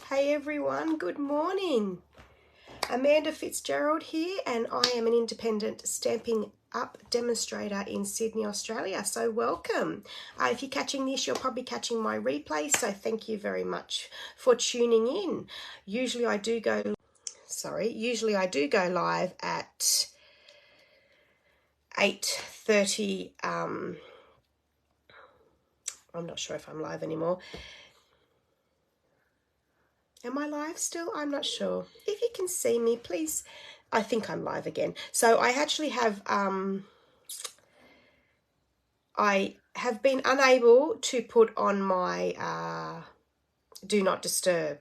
Hey everyone, good morning. Amanda Fitzgerald here, and I am an independent Stampin' Up demonstrator in Sydney, Australia. So welcome. If you're catching this, you're probably catching my replay, so thank you very much for tuning in. Usually I do go live at 8:30. I'm not sure if I'm live anymore. Am I live still? I'm not sure. If you can see me, please. I think I'm live again. So I actually have I have been unable to put on my do not disturb.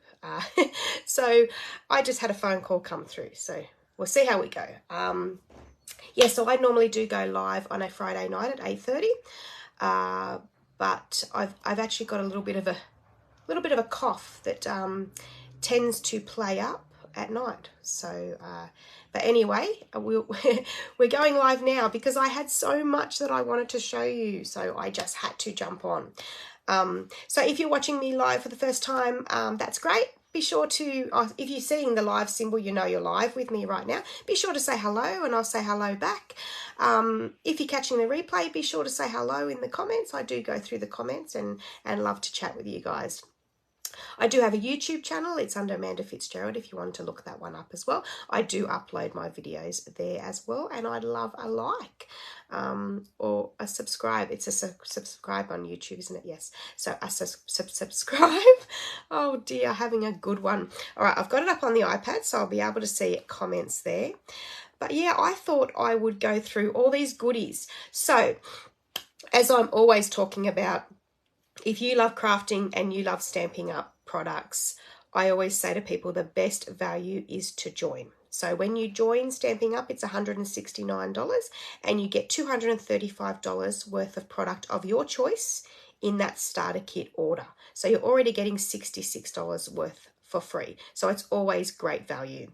So I just had a phone call come through. So we'll see how we go. Yeah, so I normally do go live on a Friday night at 8:30. But I've actually got a little bit of a cough that tends to play up at night. So but anyway, we're going live now because I had so much that I wanted to show you, so I just had to jump on. So if you're watching me live for the first time, that's great. Be sure to, if you're seeing the live symbol, you know you're live with me right now. Be sure to say hello and I'll say hello back. If you're catching the replay, be sure to say hello in the comments. I do go through the comments and love to chat with you guys. I do have a YouTube channel. It's under Amanda Fitzgerald if you want to look that one up as well. I do upload my videos there as well, and I'd love a like or a subscribe. It's a subscribe on YouTube, isn't it? Yes. So a subscribe. Oh dear, having a good one. All right, I've got it up on the iPad, so I'll be able to see comments there. But yeah, I thought I would go through all these goodies. So as I'm always talking about, if you love crafting and you love Stampin' Up products, I always say to people the best value is to join. So when you join Stampin' Up, it's $169 and you get $235 worth of product of your choice in that starter kit order. So you're already getting $66 worth for free. So it's always great value.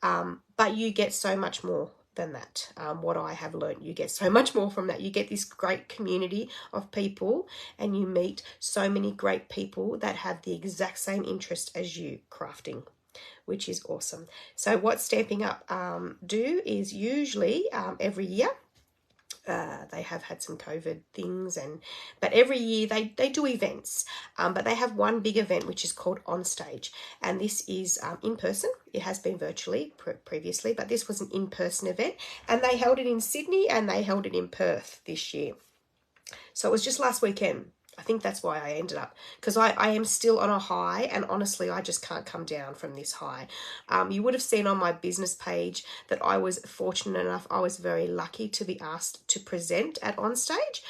But you get so much more than that. What I have learned, you get so much more from that. You get this great community of people and you meet so many great people that have the exact same interest as you, crafting, which is awesome. So what Stampin' Up do is usually every year, they have had some COVID things, but every year they do events. But they have one big event which is called On Stage, and this is in person. It has been virtually previously, but this was an in-person event, and they held it in Sydney and they held it in Perth this year. So it was just last weekend. I think that's why I ended up, because I am still on a high, and honestly, I just can't come down from this high. You would have seen on my business page that I was fortunate enough, I was very lucky to be asked to present at On Stage.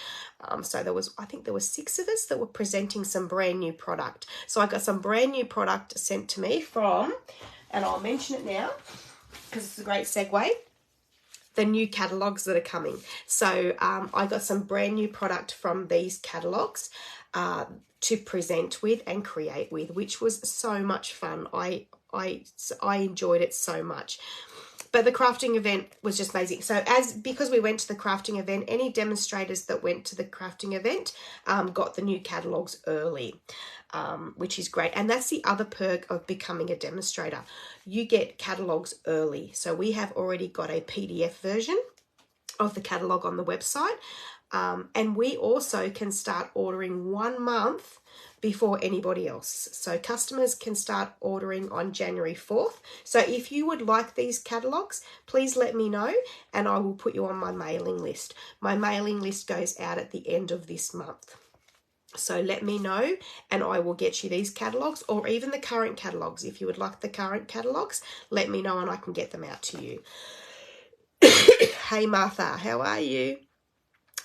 So I think there were 6 of us that were presenting some brand new product. So I got some brand new product sent to me from, and I'll mention it now because it's a great segue, the new catalogs that are coming. So I got some brand new product from these catalogs to present with and create with, which was so much fun. I enjoyed it so much. But the crafting event was just amazing. So because we went to the crafting event, any demonstrators that went to the crafting event got the new catalogs early, which is great. And that's the other perk of becoming a demonstrator. You get catalogs early. So we have already got a PDF version of the catalog on the website. And we also can start ordering 1 month before anybody else. So customers can start ordering on January 4th. So if you would like these catalogs, please let me know and I will put you on my mailing list. My mailing list goes out at the end of this month. So let me know and I will get you these catalogs, or even the current catalogs. If you would like the current catalogs, let me know and I can get them out to you. Hey Martha, how are you?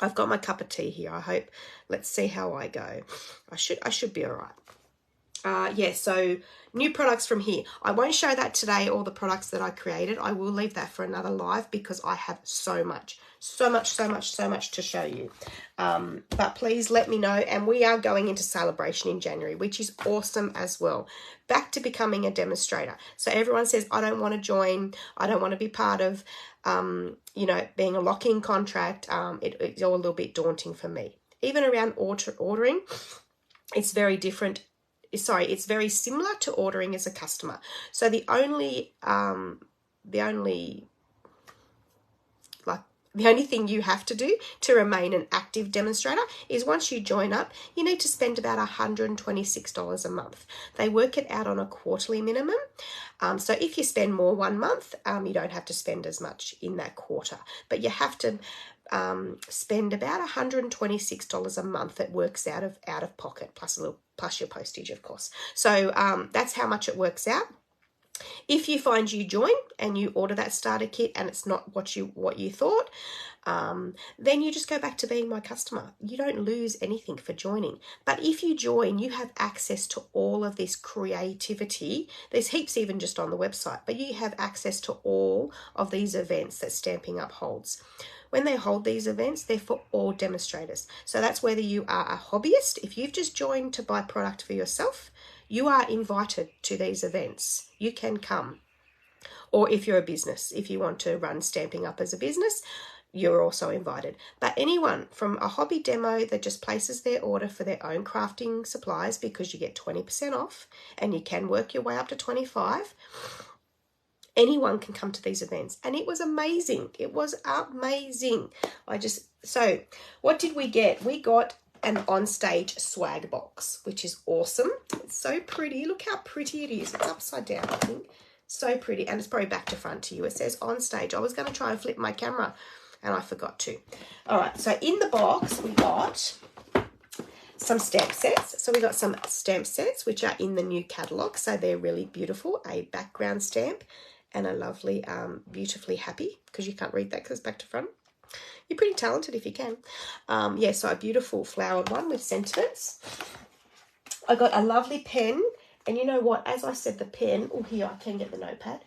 I've got my cup of tea here. I hope. Let's see how I go. I should be all right. Yeah, so new products from here. I won't show that today, all the products that I created. I will leave that for another live because I have so much to show you. But please let me know. And we are going into celebration in January, which is awesome as well. Back to becoming a demonstrator. So everyone says, I don't want to join. I don't want to be part of, being a lock-in contract. It's all a little bit daunting for me. Even around ordering, it's very different it's very similar to ordering as a customer. So the only thing you have to do to remain an active demonstrator is once you join up, you need to spend about $126 a month. They work it out on a quarterly minimum. So if you spend more one month, you don't have to spend as much in that quarter. But you have to spend about $126 a month. That works out of pocket, plus your postage, of course. So that's how much it works out. If you find you join and you order that starter kit and it's not what you thought, then you just go back to being my customer. You don't lose anything for joining. But if you join, you have access to all of this creativity. There's heaps even just on the website, but you have access to all of these events that Stampin' Up holds. When they hold these events, they're for all demonstrators. So that's whether you are a hobbyist. If you've just joined to buy product for yourself, you are invited to these events. You can come. Or if you're a business, if you want to run Stampin' Up as a business, you're also invited. But anyone from a hobby demo that just places their order for their own crafting supplies, because you get 20% off and you can work your way up to 25%, anyone can come to these events. And it was amazing. It was amazing. So what did we get? We got an onstage swag box, which is awesome. It's so pretty. Look how pretty it is. It's upside down, I think. So pretty. And it's probably back to front to you. It says onstage. I was going to try and flip my camera and I forgot to. All right. So in the box, we got some stamp sets. So we got some stamp sets, which are in the new catalogue. So they're really beautiful. A background stamp and a lovely, beautifully happy, because you can't read that because it's back to front. You're pretty talented if you can. Yeah, so a beautiful flowered one with sentiments. I got a lovely pen. And you know what? As I said, the pen... Oh, here, I can get the notepad.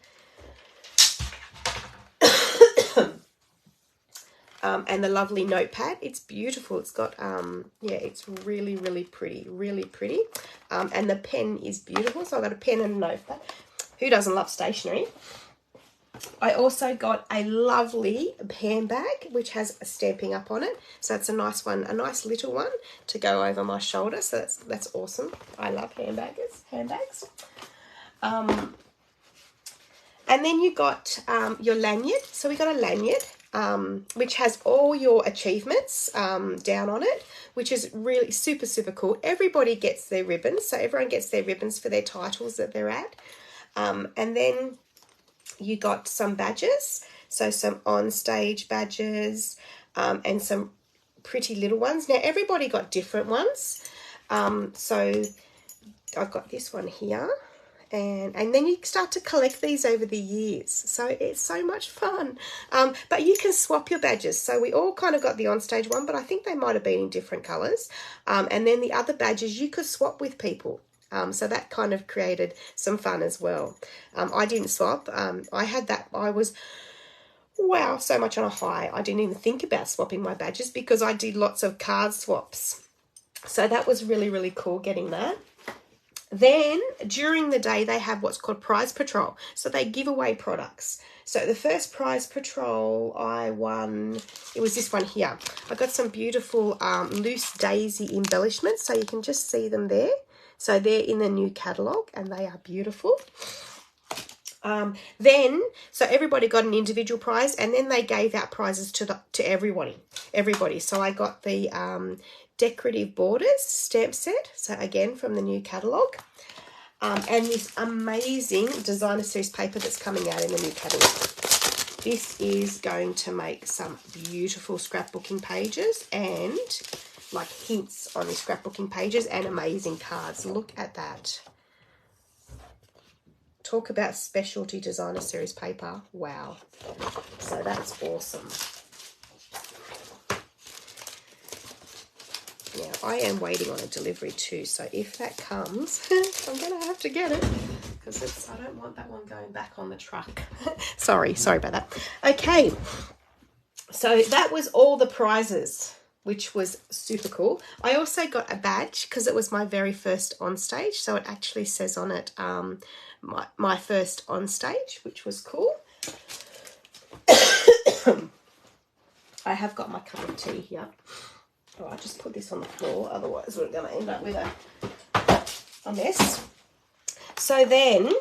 And the lovely notepad. It's beautiful. It's got... yeah, it's really, really pretty. Really pretty. And the pen is beautiful. So I got a pen and a notepad. Who doesn't love stationery? I also got a lovely handbag, which has a Stampin' Up on it. So it's a nice one, a nice little one to go over my shoulder. So that's awesome. I love handbags. And then you got your lanyard. So we got a lanyard, which has all your achievements down on it, which is really super, super cool. Everybody gets their ribbons. So everyone gets their ribbons for their titles that they're at. And then you got some badges, so some on-stage badges, and some pretty little ones. Now, everybody got different ones. So I've got this one here, and then you start to collect these over the years. So it's so much fun. But you can swap your badges. So we all kind of got the on-stage one, but I think they might have been in different colours. And then the other badges you could swap with people. So that kind of created some fun as well. I didn't swap. I had that. I was, wow, so much on a high. I didn't even think about swapping my badges because I did lots of card swaps. So that was really, really cool getting that. Then during the day, they have what's called Prize Patrol. So they give away products. So the first Prize Patrol I won, it was this one here. I got some beautiful loose daisy embellishments. So you can just see them there. So they're in the new catalogue and they are beautiful. So everybody got an individual prize, and then they gave out prizes to everybody. So I got the decorative borders stamp set. So again, from the new catalogue. And this amazing designer series paper that's coming out in the new catalogue. This is going to make some beautiful scrapbooking pages and like hints on the scrapbooking pages and amazing cards. Look at that. Talk about specialty designer series paper. Wow. So that's awesome. Now, I am waiting on a delivery too, so if that comes, I'm going to have to get it because I don't want that one going back on the truck. Sorry about that. Okay, so that was all the prizes, which was super cool. I also got a badge because it was my very first on stage, so it actually says on it my first on stage, which was cool. I have got my cup of tea here. Oh, I'll just put this on the floor, otherwise we're going to end up with a mess. So then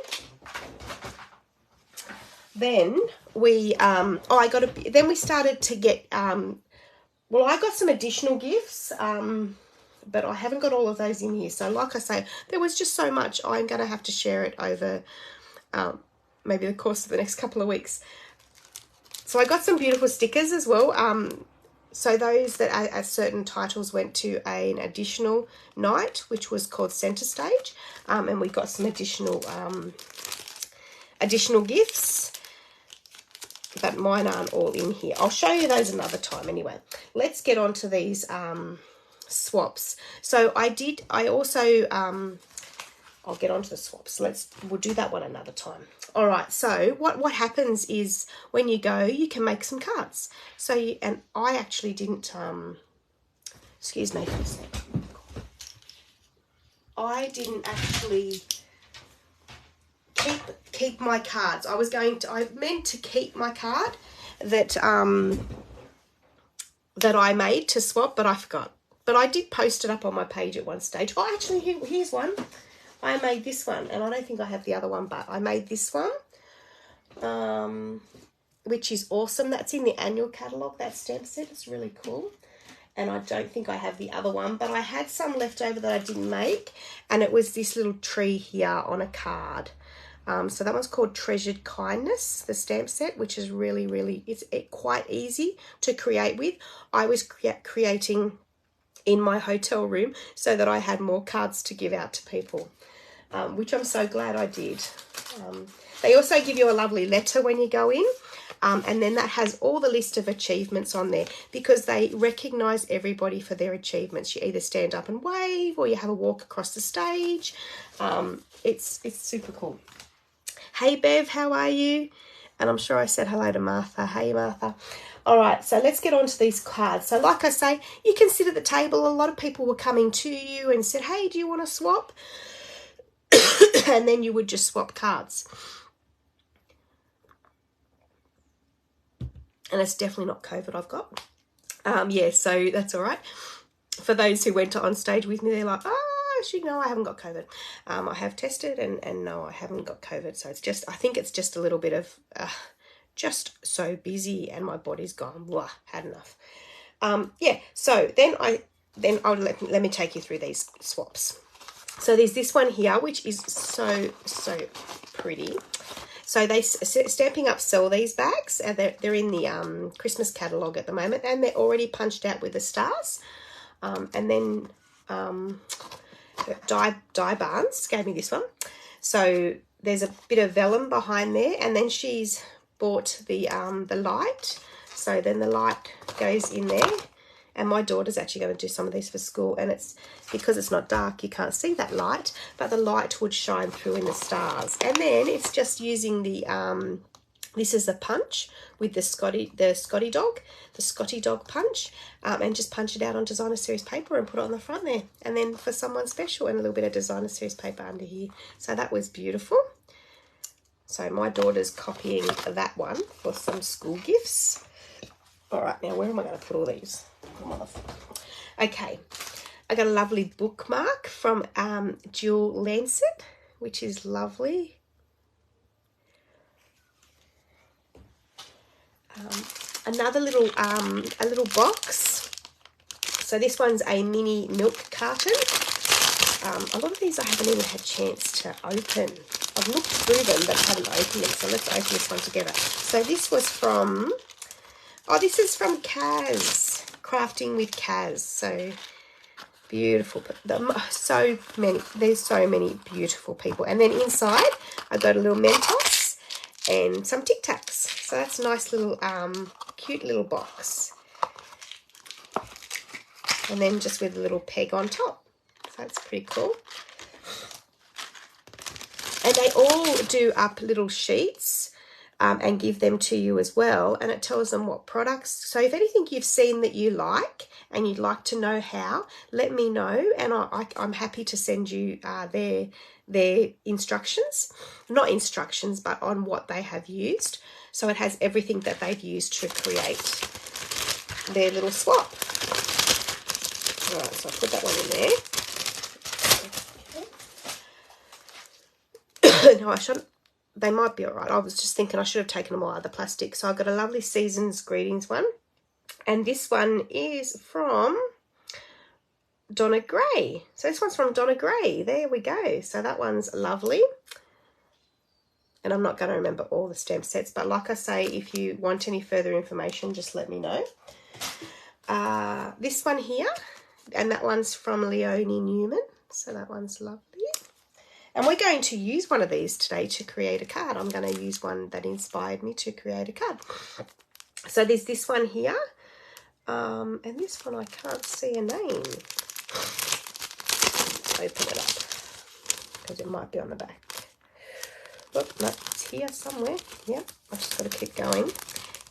we then we started to get well, I got some additional gifts, but I haven't got all of those in here. So like I say, there was just so much. I'm going to have to share it over maybe the course of the next couple of weeks. So I got some beautiful stickers as well. So those that at certain titles went to an additional night, which was called Centre Stage, and we got some additional gifts. But mine aren't all in here. I'll show you those another time anyway. Let's get on to these swaps. So I also I'll get onto the swaps. We'll do that one another time. All right, so what happens is when you go, you can make some cards. So and I actually didn't excuse me for a second. I didn't actually keep my cards. I meant to keep my card that that I made to swap, but I forgot. But I did post it up on my page at one stage. Oh, actually, here's one. I made this one, and I don't think I have the other one, but I made this one, which is awesome. That's in the annual catalogue, that stamp set. It's really cool. And I don't think I have the other one, but I had some left over that I didn't make, and it was this little tree here on a card. So that one's called Treasured Kindness, the stamp set, which is really, it's quite easy to create with. I was creating in my hotel room so that I had more cards to give out to people, which I'm so glad I did. They also give you a lovely letter when you go in, and then that has all the list of achievements on there because they recognise everybody for their achievements. You either stand up and wave or you have a walk across the stage. It's super cool. Hey, Bev, how are you? And I'm sure I said hello to Martha. Hey, Martha. All right, so let's get on to these cards. So like I say, you can sit at the table. A lot of people were coming to you and said, hey, do you want to swap? And then you would just swap cards. And it's definitely not COVID I've got. Yeah, so that's all right. For those who went on stage with me, they're like, no, I haven't got COVID. I have tested and no, I haven't got COVID. So it's just, I think it's just a little bit of just so busy and my body's gone, had enough. Yeah, so then I'll let me take you through these swaps. So there's this one here, which is so pretty. So Stampin' Up sell these bags, and they're in the Christmas catalogue at the moment, and they're already punched out with the stars. And then Di Barnes gave me this one. So there's a bit of vellum behind there, and then she's bought the light. So then the light goes in there, and my daughter's actually going to do some of these for school, and it's because it's not dark, you can't see that light, but the light would shine through in the stars. And then it's just using the this is a punch with the Scotty dog punch, and just punch it out on designer series paper and put it on the front there, and then for someone special, and a little bit of designer series paper under here. So that was beautiful. So my daughter's copying that one for some school gifts. All right, now where am I going to put all these? Okay, I got a lovely bookmark from Jill Lancet, which is lovely. Another little a little box. So this one's a mini milk carton. A lot of these I haven't even had a chance to open. I've looked through them but haven't opened them. So let's open this one together. So this was from, this is from Kaz, Crafting with Kaz. So beautiful. There's so many beautiful people. And then inside I got a little Mentos and some Tic Tacs. So that's a nice little, cute little box. And then just with a little peg on top. So that's pretty cool. And they all do up little sheets and give them to you as well. And it tells them what products. So if anything you've seen that you like and you'd like to know how, let me know. And I'm happy to send you their instructions. Not instructions, but on what they have used. So it has everything that they've used to create their little swap. All right, so I'll put that one in there. Okay. No, I shouldn't. They might be all right. I was just thinking I should have taken them all out of the plastic. So I've got a lovely Seasons Greetings one. And this one is from Donna Gray. So this one's from Donna Gray. There we go. So that one's lovely. And I'm not going to remember all the stamp sets, but like I say, if you want any further information, just let me know. This one here, and that one's from Leonie Newman. So that one's lovely. And we're going to use one of these today to create a card. I'm going to use one that inspired me to create a card. So there's this one here. And this one I can't see a name. Open it up because it might be on the back. Oh, no, it's here somewhere. Yep, I've just got to keep going.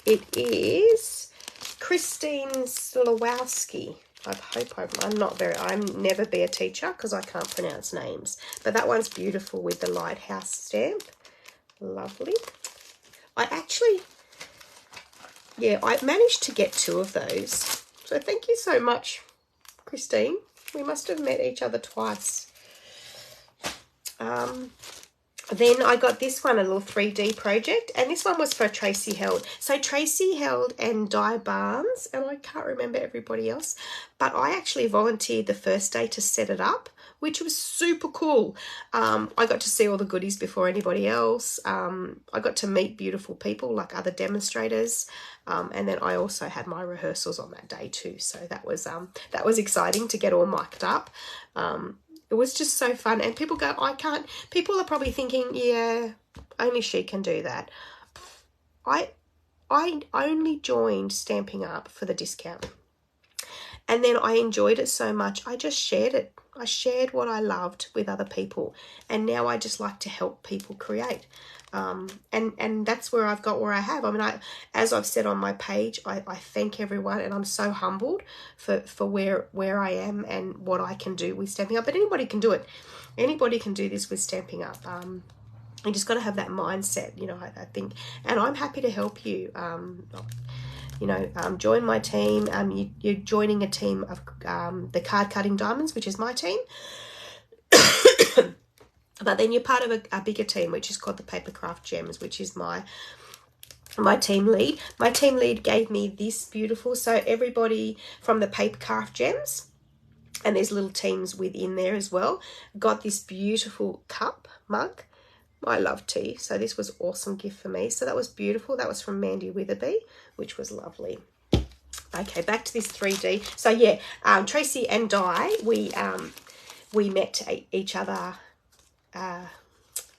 It is Christine Slawowski. I'm never be a teacher because I can't pronounce names. But that one's beautiful with the lighthouse stamp. Lovely. I managed to get 2 of those. So thank you so much, Christine. We must have met each other twice. Then I got this one, a little 3D project, and this one was for Tracy Held. So Tracy Held and Di Barnes, and I can't remember everybody else, but I actually volunteered the first day to set it up, which was super cool. I got to see all the goodies before anybody else. I got to meet beautiful people like other demonstrators, and then I also had my rehearsals on that day too. So that was exciting to get all mic'd up. It was just so fun. And people go, people are probably thinking, yeah, only she can do that. I only joined Stampin' Up for the discount. And then I enjoyed it so much, I just shared it. I shared what I loved with other people. And now I just like to help people create. And that's where I've got where I have. I mean, as I've said on my page, I thank everyone, and I'm so humbled for where I am and what I can do with Stampin' Up. But anybody can do it. Anybody can do this with Stampin' Up. You just got to have that mindset, you know, I think. And I'm happy to help you. Join my team. You're joining a team of the Card Cutting Diamonds, which is my team. But then you're part of a bigger team, which is called the Papercraft Gems, which is my team lead. My team lead gave me this beautiful, so everybody from the Papercraft Gems, and there's little teams within there as well, got this beautiful mug. I love tea, so this was an awesome gift for me. So that was beautiful. That was from Mandy Witherby, which was lovely. Okay, back to this 3D. So yeah, Tracy and Di, we met each other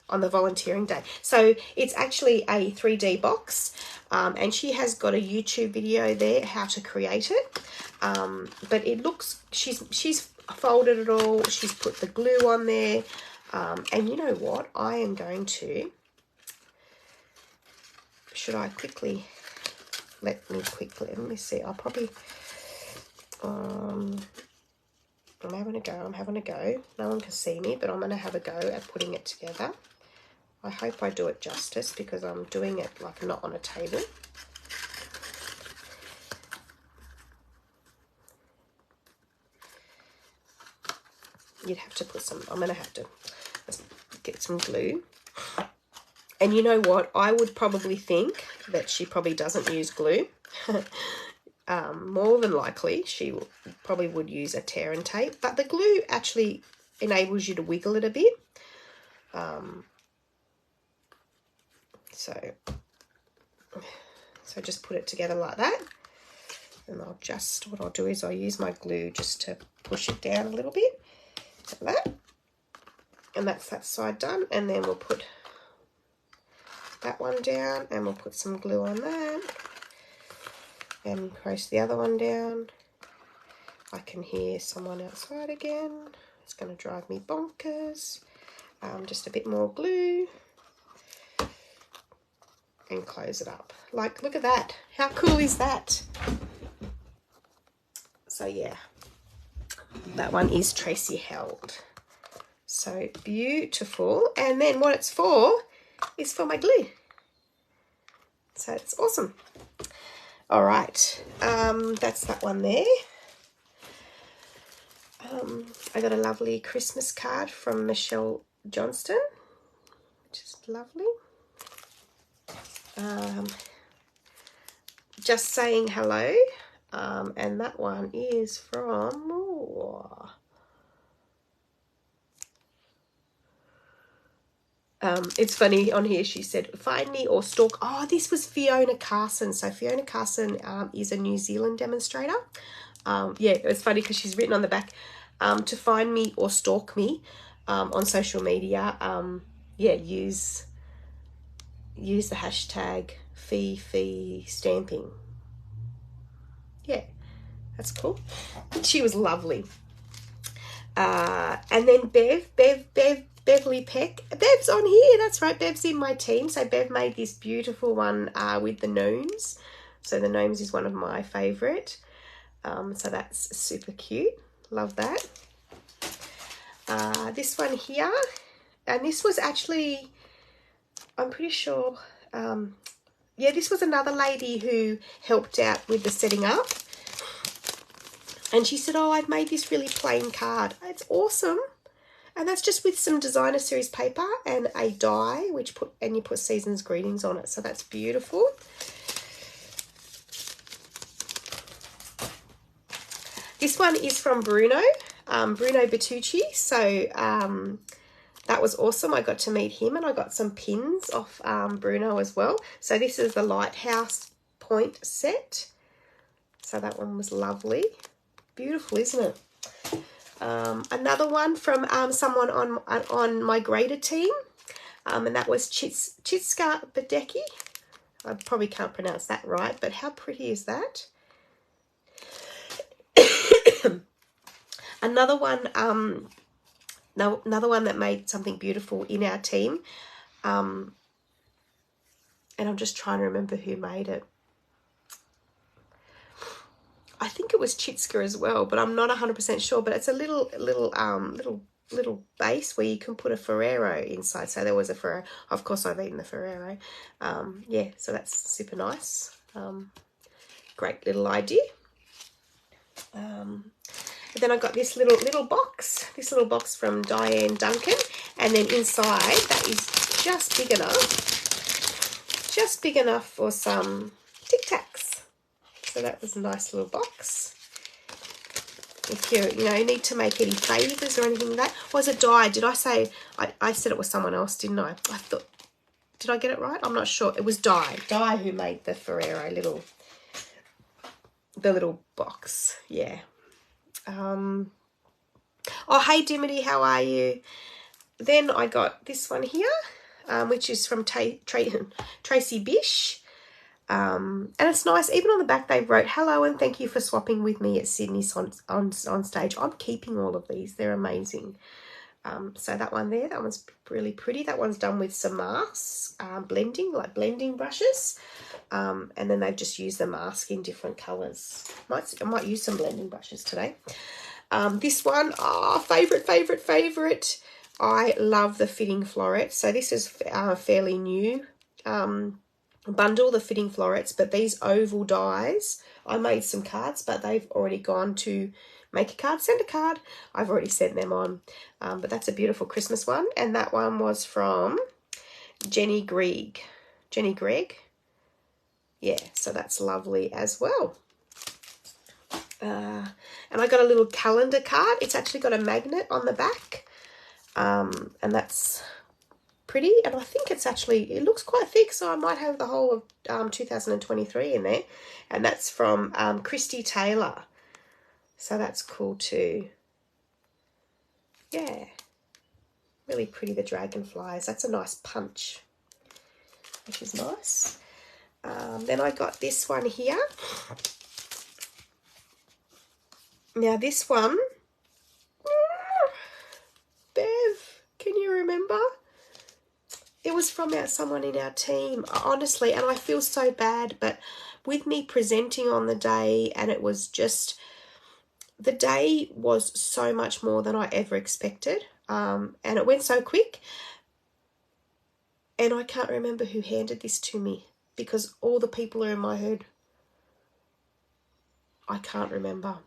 on the volunteering day. So it's actually a 3D box, and she has got a YouTube video there how to create it. But it looks, she's folded it all. She's put the glue on there. And you know what? I am going to, let me see. I'll probably, I'm having a go. No one can see me, but I'm going to have a go at putting it together. I hope I do it justice because I'm doing it like not on a table. You'd have to put some, I'm going to have to get some glue. And you know what? I would probably think that she probably doesn't use glue. More than likely, she probably would use a tear and tape, but the glue actually enables you to wiggle it a bit. So just put it together like that, and what I'll do is I'll use my glue just to push it down a little bit, like that, and that's that side done. And then we'll put that one down, and we'll put some glue on that. And press the other one down. I can hear someone outside again. It's going to drive me bonkers. Just a bit more glue. And close it up. Like, look at that. How cool is that? So, yeah. That one is Tracy Held. So, beautiful. And then what it's for is for my glue. So, it's awesome. All right, that's that one there. I got a lovely Christmas card from Michelle Johnston. Just lovely. Just saying hello. And that one is from... it's funny on here, she said, find me or stalk. Oh, this was Fiona Carson. So Fiona Carson is a New Zealand demonstrator. Yeah, it's funny because she's written on the back, to find me or stalk me on social media. Yeah, use the hashtag Fee Stamping. Yeah, that's cool. She was lovely. And then Beverly Peck. Bev's on here. That's right. Bev's in my team. So Bev made this beautiful one with the gnomes. So the gnomes is one of my favourite. So that's super cute. Love that. This one here. And this was actually, I'm pretty sure, yeah, this was another lady who helped out with the setting up. And she said, oh, I've made this really plain card. It's awesome. And that's just with some designer series paper and a die, you put Season's Greetings on it. So that's beautiful. This one is from Bruno Bertucci. So that was awesome. I got to meet him and I got some pins off Bruno as well. So this is the Lighthouse Point set. So that one was lovely. Beautiful, isn't it? Another one from someone on my grader team, and that was Chitska Badecki. I probably can't pronounce that right, but how pretty is that? Another one that made something beautiful in our team, and I'm just trying to remember who made it. I think it was Chitska as well, but I'm not 100% sure. But it's a little base where you can put a Ferrero inside. So there was a Ferrero. Of course, I've eaten the Ferrero. Yeah, so that's super nice. Great little idea. And then I got this little box. This little box from Diane Duncan, and then inside that is just big enough for some Tic Tacs. So that was a nice little box. If you need to make any favours or anything like that. Was it die? Did I say, I said it was someone else, didn't I? I thought, did I get it right? I'm not sure. It was Di who made the Ferrero the little box. Yeah. Oh, hey Dimity, how are you? Then I got this one here, which is from Tracy Bish. And it's nice, even on the back they wrote, hello and thank you for swapping with me at Sydney on stage. I'm keeping all of these, they're amazing. So that one there, that one's really pretty. That one's done with some masks, blending brushes, and then they've just used the mask in different colours. I might use some blending brushes today. This one, favourite. I love the fitting florets. So this is fairly new bundle, the fitting florets, but these oval dies, I made some cards, but they've already gone to make a card, send a card. I've already sent them on, but that's a beautiful Christmas one, and that one was from Jenny Gregg. Yeah, so that's lovely as well. And I got a little calendar card. It's actually got a magnet on the back, and that's pretty, and I think it looks quite thick, so I might have the whole of 2023 in there, and that's from Christy Taylor, so that's cool too. Yeah, really pretty, the dragonflies. That's a nice punch, which is nice. Then I got this one here. Now this one, Bev, can you remember? It was from someone in our team, honestly, and I feel so bad, but with me presenting on the day, and it was just, the day was so much more than I ever expected, and it went so quick, and I can't remember who handed this to me, because all the people are in my head. I can't remember.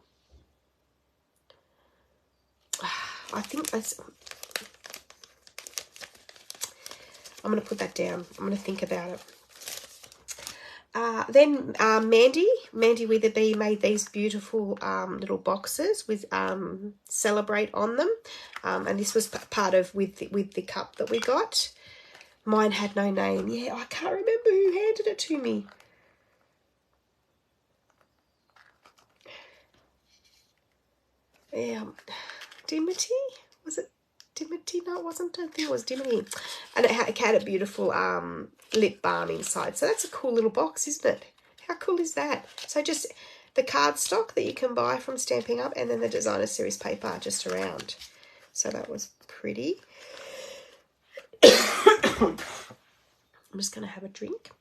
I'm going to put that down. I'm going to think about it. Then Mandy Witherbee made these beautiful little boxes with Celebrate on them. And this was part of with the cup that we got. Mine had no name. Yeah, I can't remember who handed it to me. Yeah, Dimity? Was it Dimity? No, it wasn't. I don't think it was Dimity. And it had a beautiful lip balm inside. So that's a cool little box, isn't it? How cool is that? So just the cardstock that you can buy from Stampin' Up, and then the designer series paper just around. So that was pretty. I'm just going to have a drink.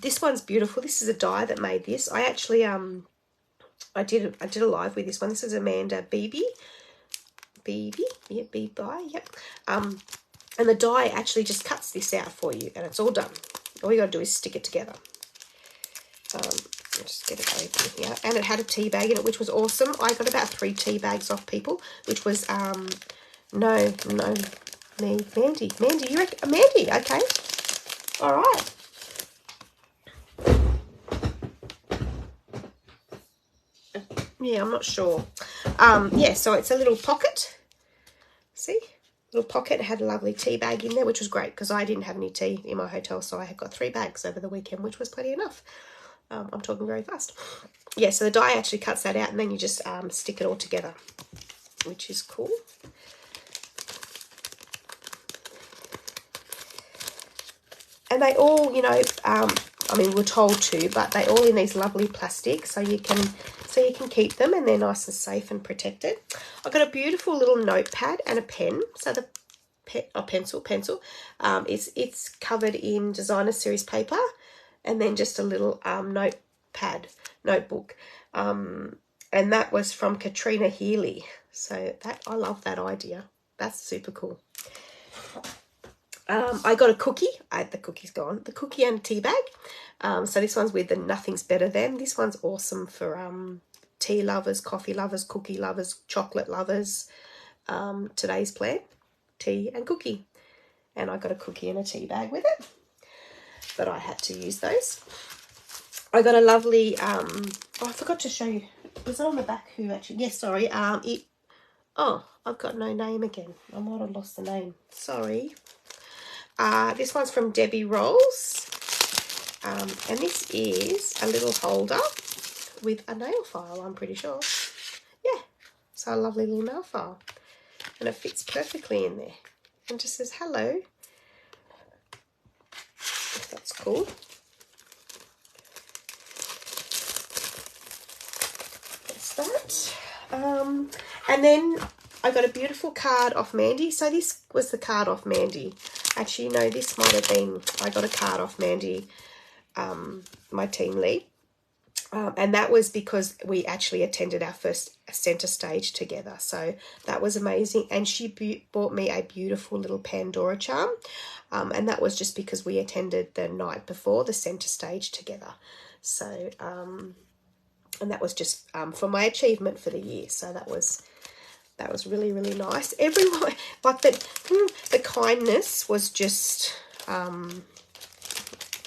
This one's beautiful. This is a die that made this. I actually I did a live with this one. This is Amanda Beebe. Yeah, Beebe, yep. And the die actually just cuts this out for you, and it's all done. All you got to do is stick it together. Just get it open here. And it had a tea bag in it, which was awesome. I got about 3 tea bags off people, which was, Mandy, you reckon, Mandy, okay. All right. Yeah, I'm not sure. Yeah, so it's a little pocket. See? Little pocket. It had a lovely tea bag in there, which was great because I didn't have any tea in my hotel, so I had got 3 bags over the weekend, which was plenty enough. I'm talking very fast. Yeah, so the die actually cuts that out, and then you just stick it all together, which is cool. And they all, you know, I mean, we're told to, but they all in these lovely plastic, so you can keep them, and they're nice and safe and protected. I've got a beautiful little notepad and a pen. So the pencil. It's covered in designer series paper, and then just a little notebook. And that was from Katrina Healy. So that, I love that idea. That's super cool. I got a cookie. The cookie's gone. The cookie and tea bag. So this one's with the Nothing's Better Than. This one's awesome for tea lovers, coffee lovers, cookie lovers, chocolate lovers. Today's plan, tea and cookie. And I got a cookie and a tea bag with it. But I had to use those. I got a lovely, oh, I forgot to show you. Was it on the back who actually, yes, sorry. Oh, I've got no name again. I might have lost the name. Sorry. This one's from Debbie Rolls. And this is a little holder with a nail file, I'm pretty sure. Yeah, so a lovely little nail file. And it fits perfectly in there. And just says hello. That's cool. That's that. And then I got a beautiful card off Mandy. So this was the card off Mandy. Actually, no, this might have been, I got a card off Mandy, my team lead. And that was because we actually attended our first centre stage together. So that was amazing. And she bought me a beautiful little Pandora charm. And that was just because we attended the night before the centre stage together. So, and that was just for my achievement for the year. So that was really, really nice. Everyone, like the kindness was just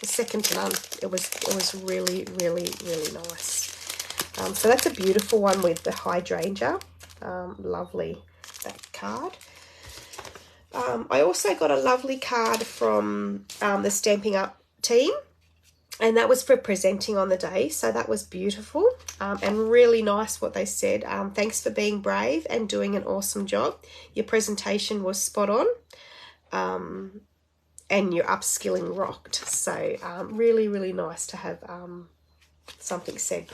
second to none. It was really, really, really nice. So that's a beautiful one with the hydrangea. Lovely, that card. I also got a lovely card from the Stampin' Up team. And that was for presenting on the day. So that was beautiful and really nice what they said. Thanks for being brave and doing an awesome job. Your presentation was spot on. And your upskilling rocked. So really, really nice to have something said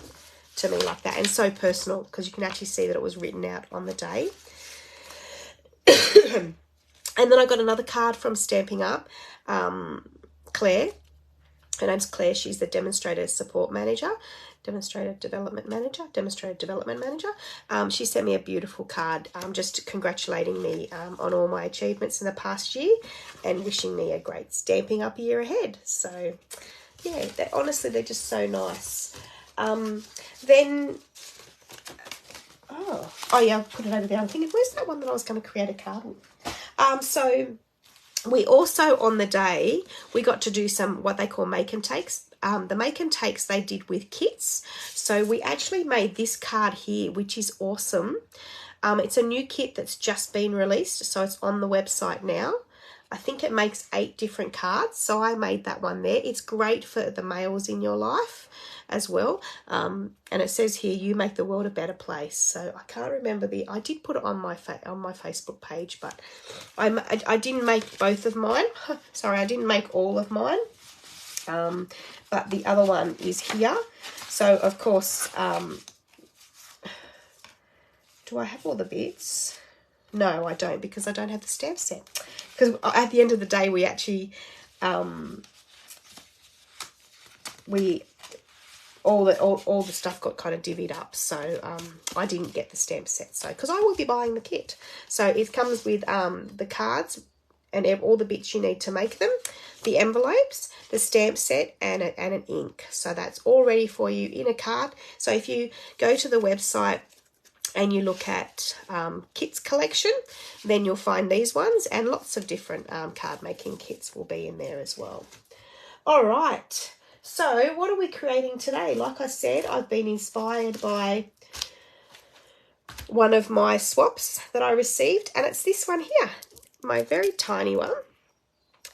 to me like that. And so personal, because you can actually see that it was written out on the day. And then I got another card from Stampin' Up. Claire. Her name's Claire. She's the Demonstrator Development Manager. She sent me a beautiful card just congratulating me on all my achievements in the past year and wishing me a great Stampin' Up year ahead. So, yeah, honestly, they're just so nice. Then, Oh yeah, I've put it over there. I'm thinking, where's that one that I was going to create a card with? So we also, on the day, we got to do some what they call make and takes. The make and takes they did with kits. So we actually made this card here, which is awesome. It's a new kit that's just been released, so it's on the website now. I think it makes 8 different cards, so I made that one there. It's great for the males in your life as well. And it says here, you make the world a better place. So I can't remember I did put it on my Facebook page, but I didn't make both of mine. Sorry, I didn't make all of mine. But the other one is here. So of course, do I have all the bits? No, I don't, because I don't have the stamp set. Because at the end of the day, we actually, all the stuff got kind of divvied up. So I didn't get the stamp set. So because I will be buying the kit. So it comes with the cards and all the bits you need to make them, the envelopes, the stamp set, and an ink. So that's all ready for you in a card. So if you go to the website and you look at kits collection, then you'll find these ones, and lots of different card making kits will be in there as well. All right, so what are we creating today? Like I said, I've been inspired by one of my swaps that I received, and it's this one here, my very tiny one.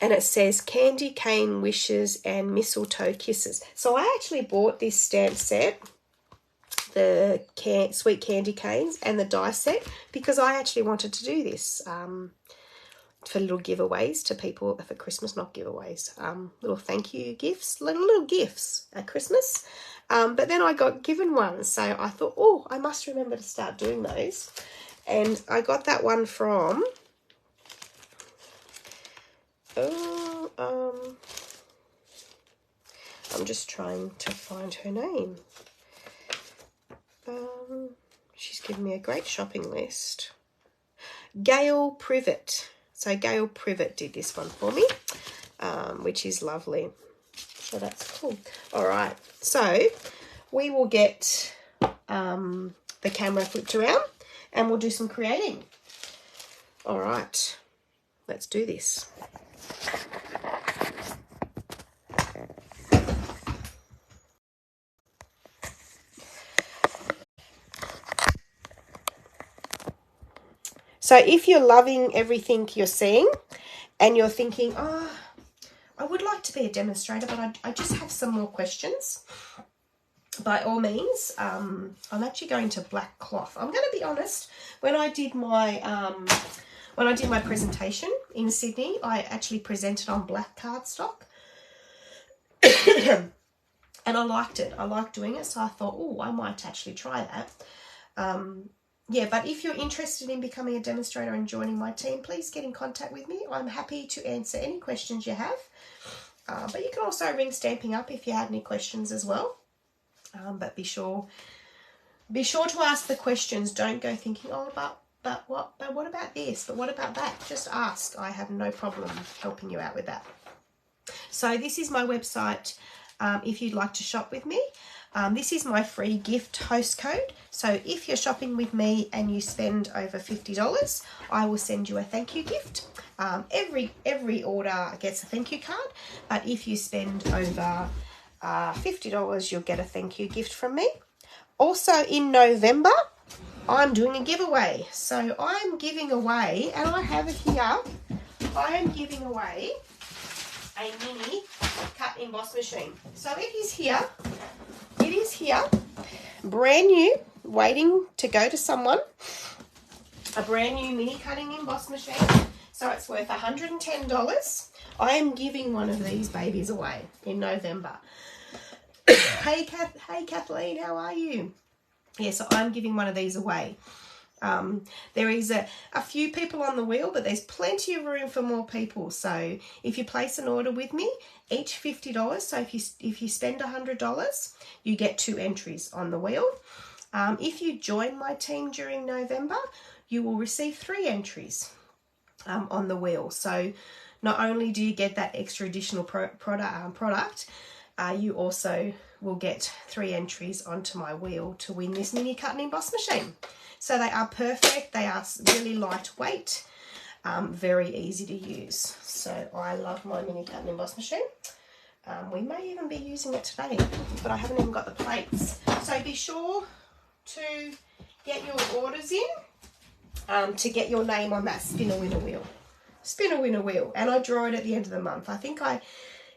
And it says Candy Cane Wishes and Mistletoe Kisses. So I actually bought this stamp set, the sweet candy canes and the die set, because I actually wanted to do this for little giveaways to people for Christmas, not giveaways, little thank you gifts, little gifts at Christmas. But then I got given one, so I thought, oh, I must remember to start doing those. And I got that one from, I'm just trying to find her name. She's given me a great shopping list. Gail Privet. So Gail Privet did this one for me, which is lovely. So that's cool. All right. So we will get the camera flipped around and we'll do some creating. All right. Let's do this. So if you're loving everything you're seeing and you're thinking, oh, I would like to be a demonstrator, but I just have some more questions, by all means, I'm actually going to black cloth. I'm going to be honest, when I did my presentation in Sydney, I actually presented on black cardstock. And I liked it. I liked doing it, so I thought, oh, I might actually try that. Yeah, but if you're interested in becoming a demonstrator and joining my team, please get in contact with me. I'm happy to answer any questions you have. But you can also ring Stampin' Up if you had any questions as well. But be sure to ask the questions. Don't go thinking, oh, but what about this? But what about that? Just ask. I have no problem helping you out with that. So this is my website if you'd like to shop with me. This is my free gift host code. So if you're shopping with me and you spend over $50, I will send you a thank you gift. Every order gets a thank you card, but if you spend over $50, you'll get a thank you gift from me. Also in November, I'm doing a giveaway. So I'm giving away, and I have it here, I am giving away a mini cut emboss machine. So it is here, brand new, waiting to go to someone. A brand new mini cutting emboss machine. So it's worth $110. I am giving one of these babies away in November. Hey Kathleen, how are you? Yeah, so I'm giving one of these away. There is a few people on the wheel, but there's plenty of room for more people. So if you place an order with me, each $50. So if you spend $100, you get 2 entries on the wheel. If you join my team during November, you will receive 3 entries on the wheel. So not only do you get that extra additional product, you also will get 3 entries onto my wheel to win this mini cut and emboss machine. So they are perfect. They are really lightweight, very easy to use. So I love my mini cut and emboss machine. We may even be using it today, but I haven't even got the plates. So be sure to get your orders in to get your name on that spin a winner wheel. Spin a winner wheel. And I draw it at the end of the month. I think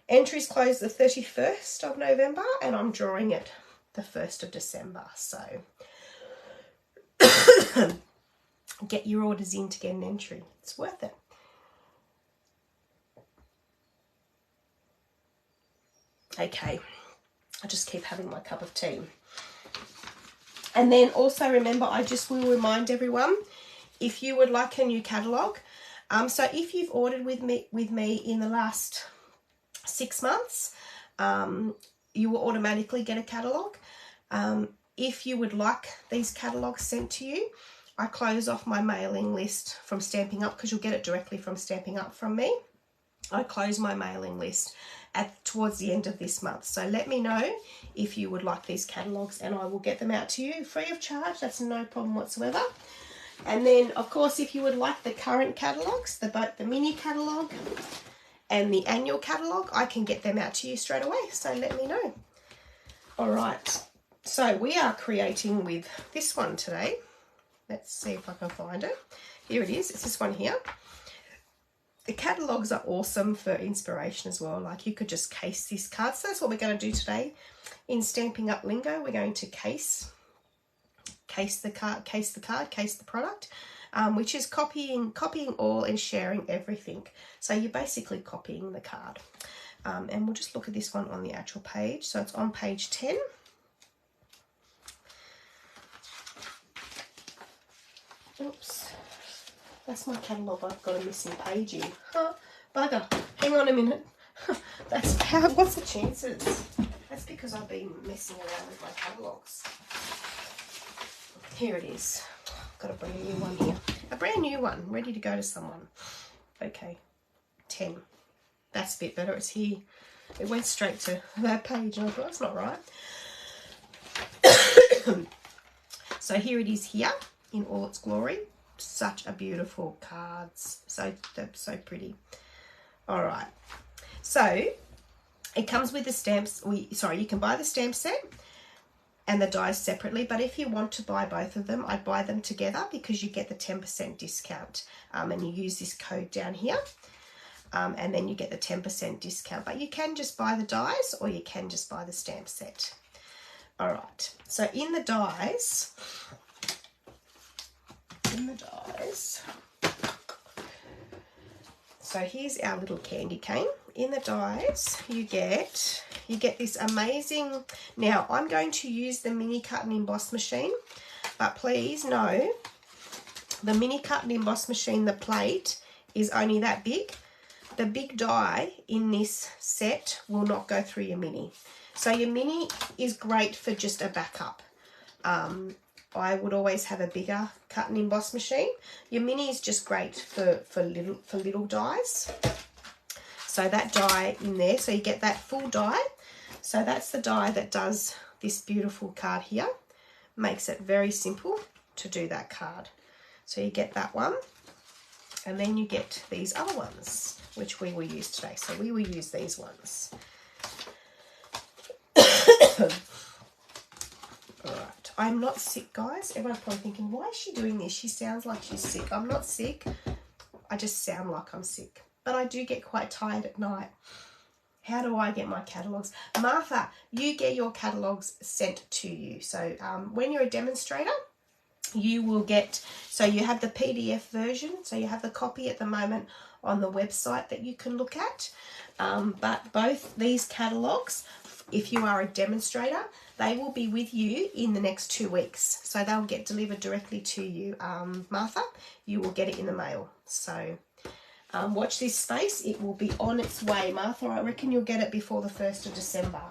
entries close the 31st of November and I'm drawing it the 1st of December. So get your orders in to get an entry. It's worth it. Okay, I just keep having my cup of tea. And then also remember, I just will remind everyone, if you would like a new catalogue, so if you've ordered with me in the last 6 months, you will automatically get a catalogue. If you would like these catalogues sent to you, I close off my mailing list from Stampin' Up because you'll get it directly from Stampin' Up from me. I close my mailing list towards the end of this month. So let me know if you would like these catalogues and I will get them out to you free of charge. That's no problem whatsoever. And then, of course, if you would like the current catalogues, both the mini catalogue and the annual catalogue, I can get them out to you straight away. So let me know. All right. So we are creating with this one today. Let's see if I can find it. Here it is. It's this one here. The catalogues are awesome for inspiration as well. Like you could just case this card. So that's what we're going to do today. In Stampin' Up lingo, we're going to case the product, which is copying all and sharing everything. So you're basically copying the card. And we'll just look at this one on the actual page. So it's on page 10. Oops. That's my catalogue. I've got a missing page here. Huh, bugger. Hang on a minute. That's how. What's the chances? That's because I've been messing around with my catalogues. Here it is. Got a brand new one here. A brand new one, ready to go to someone. Okay, 10. That's a bit better. It's here. It went straight to that page, and I thought that's not right. So here it is here in all its glory. Such a beautiful cards. So pretty. All right. So it comes with the stamps. You can buy the stamp set and the dies separately, but if you want to buy both of them, I'd buy them together because you get the 10% discount, and you use this code down here, and then you get the 10% discount. But you can just buy the dies or you can just buy the stamp set. All right. So in the dies. So here's our little candy cane. In the dies, you get this amazing. Now I'm going to use the mini cut and emboss machine, but please know the mini cut and emboss machine, the plate is only that big. The big die in this set will not go through your mini. So your mini is great for just a backup. I would always have a bigger cut and emboss machine. Your mini is just great for little dies. So that die in there, so you get that full die. So that's the die that does this beautiful card here. Makes it very simple to do that card. So you get that one, and then you get these other ones, which we will use today. So we will use these ones. All right, I'm not sick, guys. Everyone's probably thinking, why is she doing this? She sounds like she's sick. I'm not sick. I just sound like I'm sick. But I do get quite tired at night. How do I get my catalogues? Martha, you get your catalogues sent to you. So when you're a demonstrator, you will get, so you have the PDF version. So you have the copy at the moment on the website that you can look at. But both these catalogues, if you are a demonstrator, they will be with you in the next 2 weeks. So they'll get delivered directly to you. Martha, you will get it in the mail. So watch this space. It will be on its way. Martha, I reckon you'll get it before the 1st of December.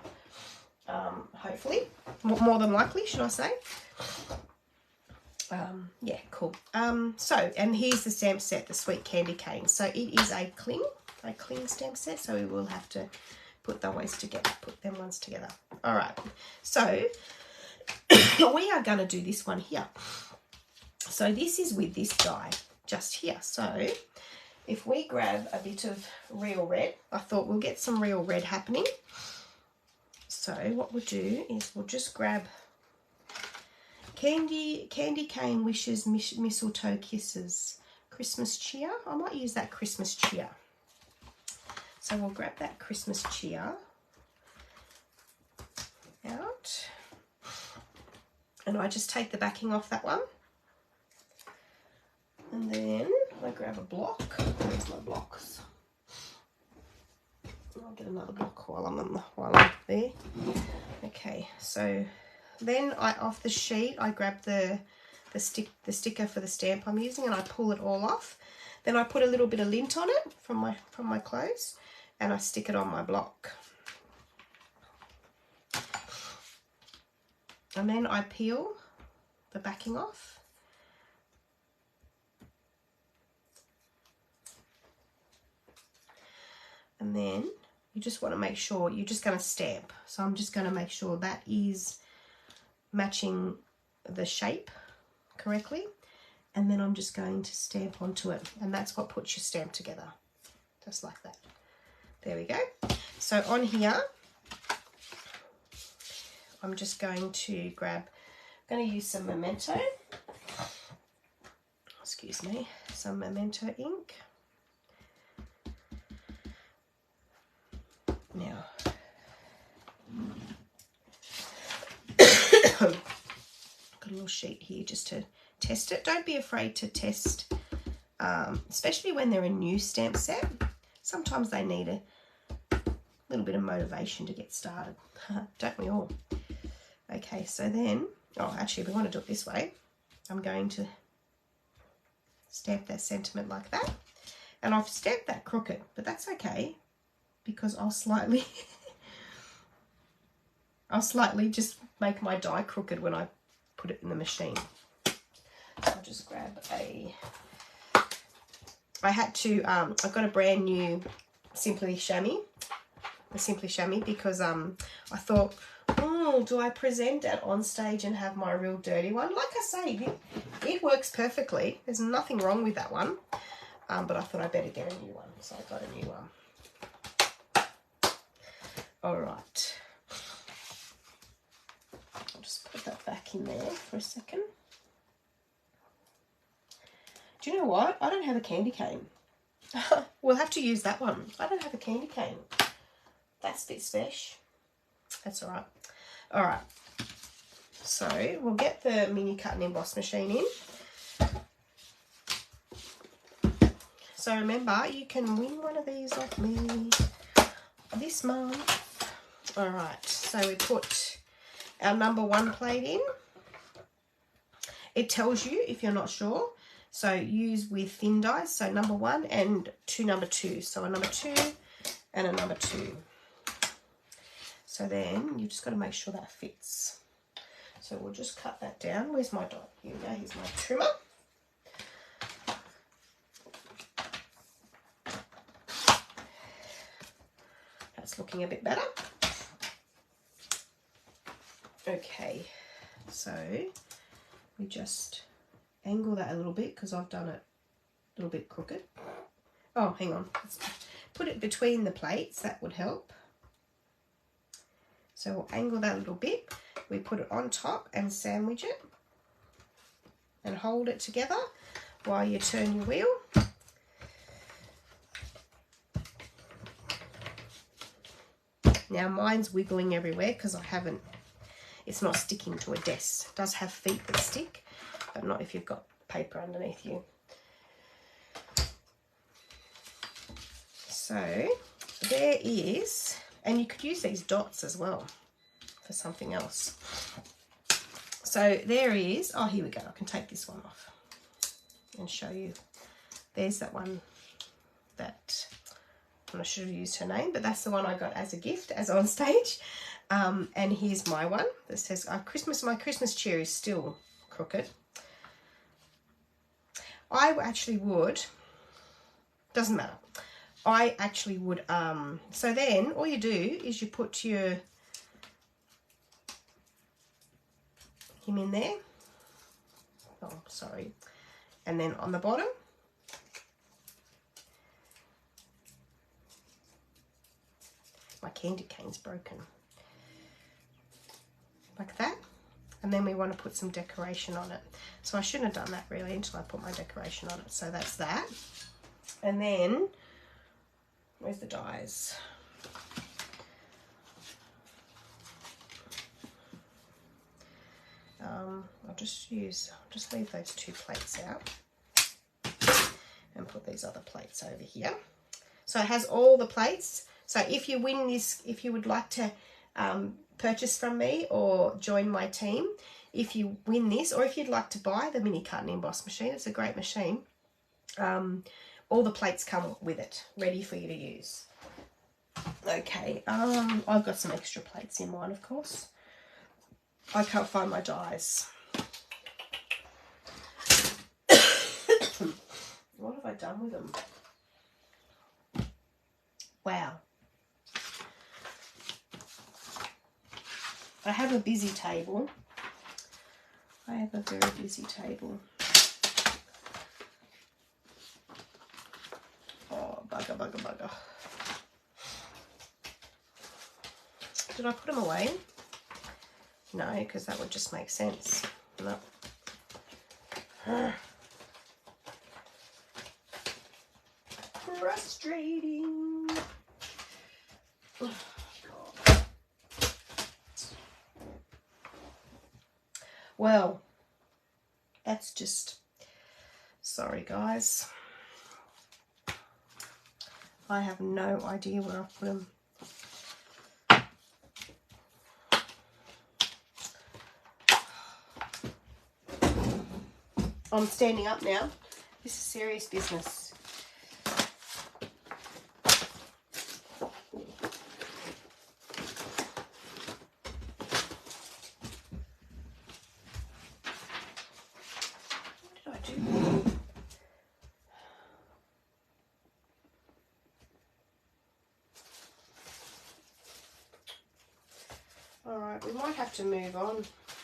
Hopefully. More than likely, should I say. Yeah, cool. And here's the stamp set, the Sweet Candy Cane. So it is a cling stamp set. So we will have to put them ones together. All right. So we are going to do this one here. So this is with this die just here. So if we grab a bit of real red, I thought we'll get some real red happening. So what we'll do is we'll just grab Candy Cane Wishes Mistletoe Kisses Christmas Cheer. I might use that Christmas Cheer. So we'll grab that Christmas Cheer out. And I just take the backing off that one. And then I grab a block. Where's my blocks? I'll get another block while I'm there. Okay, so then off the sheet I grab the sticker for the stamp I'm using, and I pull it all off. Then I put a little bit of lint on it from my clothes, and I stick it on my block. And then I peel the backing off. And then you just want to make sure you're just going to stamp. So I'm just going to make sure that is matching the shape correctly. And then I'm just going to stamp onto it. And that's what puts your stamp together. Just like that. There we go. So on here, I'm just going to use some Memento. Excuse me, some Memento ink. Now, got a little sheet here just to test it. Don't be afraid to test, especially when they're a new stamp set. Sometimes they need a little bit of motivation to get started. Don't we all? Okay, so then, oh, actually, we want to do it this way. I'm going to stamp that sentiment like that. And I've stamped that crooked, but that's okay, because I'll slightly just make my die crooked when I put it in the machine. So I'll just grab I've got a brand new Simply Chamois, because I thought, oh, do I present it on stage and have my real dirty one? Like I say, it works perfectly. There's nothing wrong with that one. But I thought I better get a new one, so I got a new one. All right. I'll just put that back in there for a second. Do you know what? I don't have a candy cane. We'll have to use that one. I don't have a candy cane. That's a bit special. That's all right. All right. So we'll get the mini cut and emboss machine in. So remember, you can win one of these off me this month. All right. So we put our number 1 plate in. It tells you if you're not sure. So use with thin dies. So number 1 and 2 number 2. So a number 2 and a number 2. So then you just got to make sure that fits. So we'll just cut that down. Where's my die? Here we go. Here's my trimmer. That's looking a bit better. Okay, so we just angle that a little bit because I've done it a little bit crooked. Oh, hang on. Let's put it between the plates. That would help. So we'll angle that a little bit. We put it on top and sandwich it and hold it together while you turn your wheel. Now mine's wiggling everywhere because it's not sticking to a desk. It does have feet that stick, but not if you've got paper underneath you. So there is, and you could use these dots as well for something else. So there is, oh, here we go. I can take this one off and show you. There's that one that, I should have used her name, but that's the one I got as a gift, as on stage. And here's my one that says, my Christmas cheer is still crooked. I actually would, doesn't matter. I actually would, so then all you do is you put him in there. Oh, sorry. And then on the bottom, my candy cane's broken. Like that. And then we want to put some decoration on it. So I shouldn't have done that really until I put my decoration on it. So that's that. And then, where's the dies? I'll just leave those 2 plates out and put these other plates over here. So it has all the plates. So if you win this, if you would like to purchase from me or join my team, if you win this, or if you'd like to buy the mini cut and emboss machine, it's a great machine. All the plates come with it, ready for you to use. Okay, I've got some extra plates in mine, of course. I can't find my dies. What have I done with them? Wow. I have a busy table. I have a very busy table. Oh, bugger, bugger, bugger. Did I put them away? No, because that would just make sense. No. Frustrating. Oh, God. Well, that's just, sorry guys. I have no idea where I've put them. I'm standing up now. This is serious business. What did I do? Alright, we might have to move on.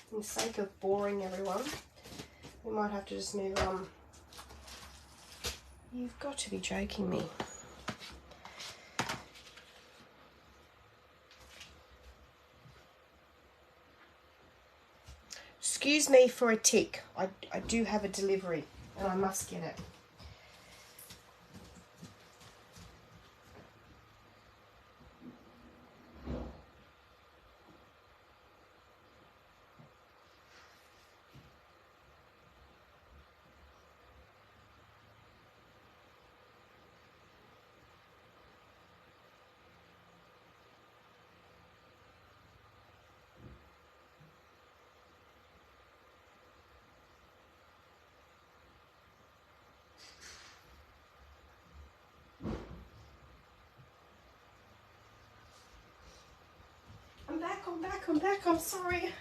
For the sake of boring everyone, we might have to just move on. You've got to be joking me. Excuse me for a tick. I do have a delivery and I must get it. I'm back, I'm sorry.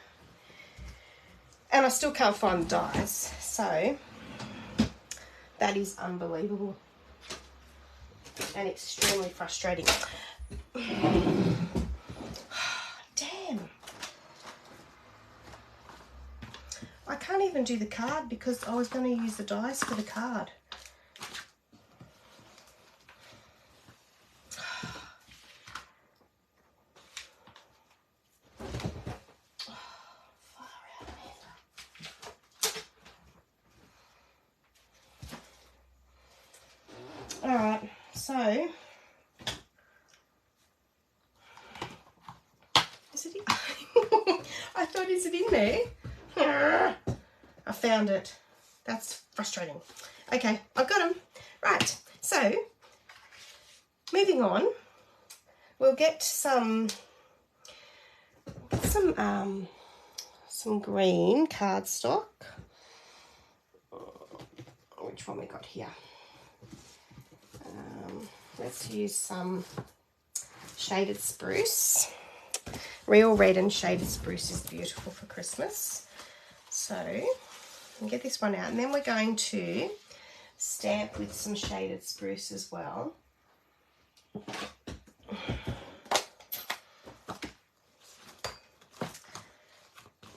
And I still can't find the dies, so that is unbelievable and extremely frustrating. Damn. I can't even do the card because I was going to use the dies for the card. Alright, so is it in? I thought, is it in there? I found it. That's frustrating. Okay, I've got them. Right, so moving on, we'll get some green cardstock. Which one we got here? Let's use some shaded spruce. Real red and shaded spruce is beautiful for Christmas. So we'll get this one out, and then we're going to stamp with some shaded spruce as well.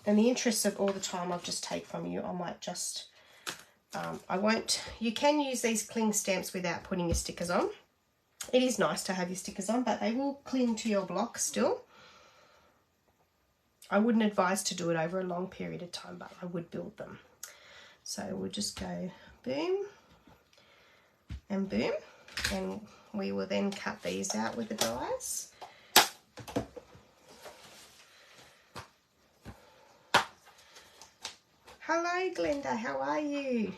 In the interest of all the time I've just taken from you, I might just you can use these cling stamps without putting your stickers on. It is nice to have your stickers on, but they will cling to your block still. I wouldn't advise to do it over a long period of time, but I would build them. So we'll just go boom and boom, and we will then cut these out with the dies. Hello Glenda, how are you?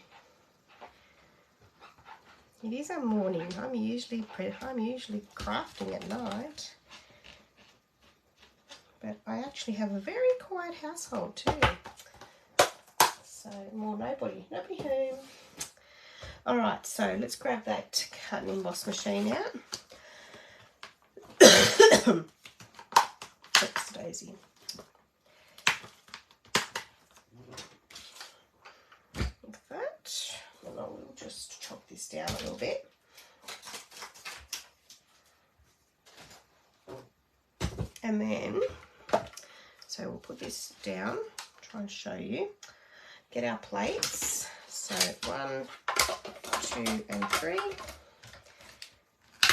It is a morning. I'm usually crafting at night, but I actually have a very quiet household too. So nobody home. All right, so let's grab that cut and emboss machine out. Oops, Daisy. Like that. And I will just chop this down a little bit. And then, so we'll put this down, try and show you. Get our plates. So 1, 2 and 3.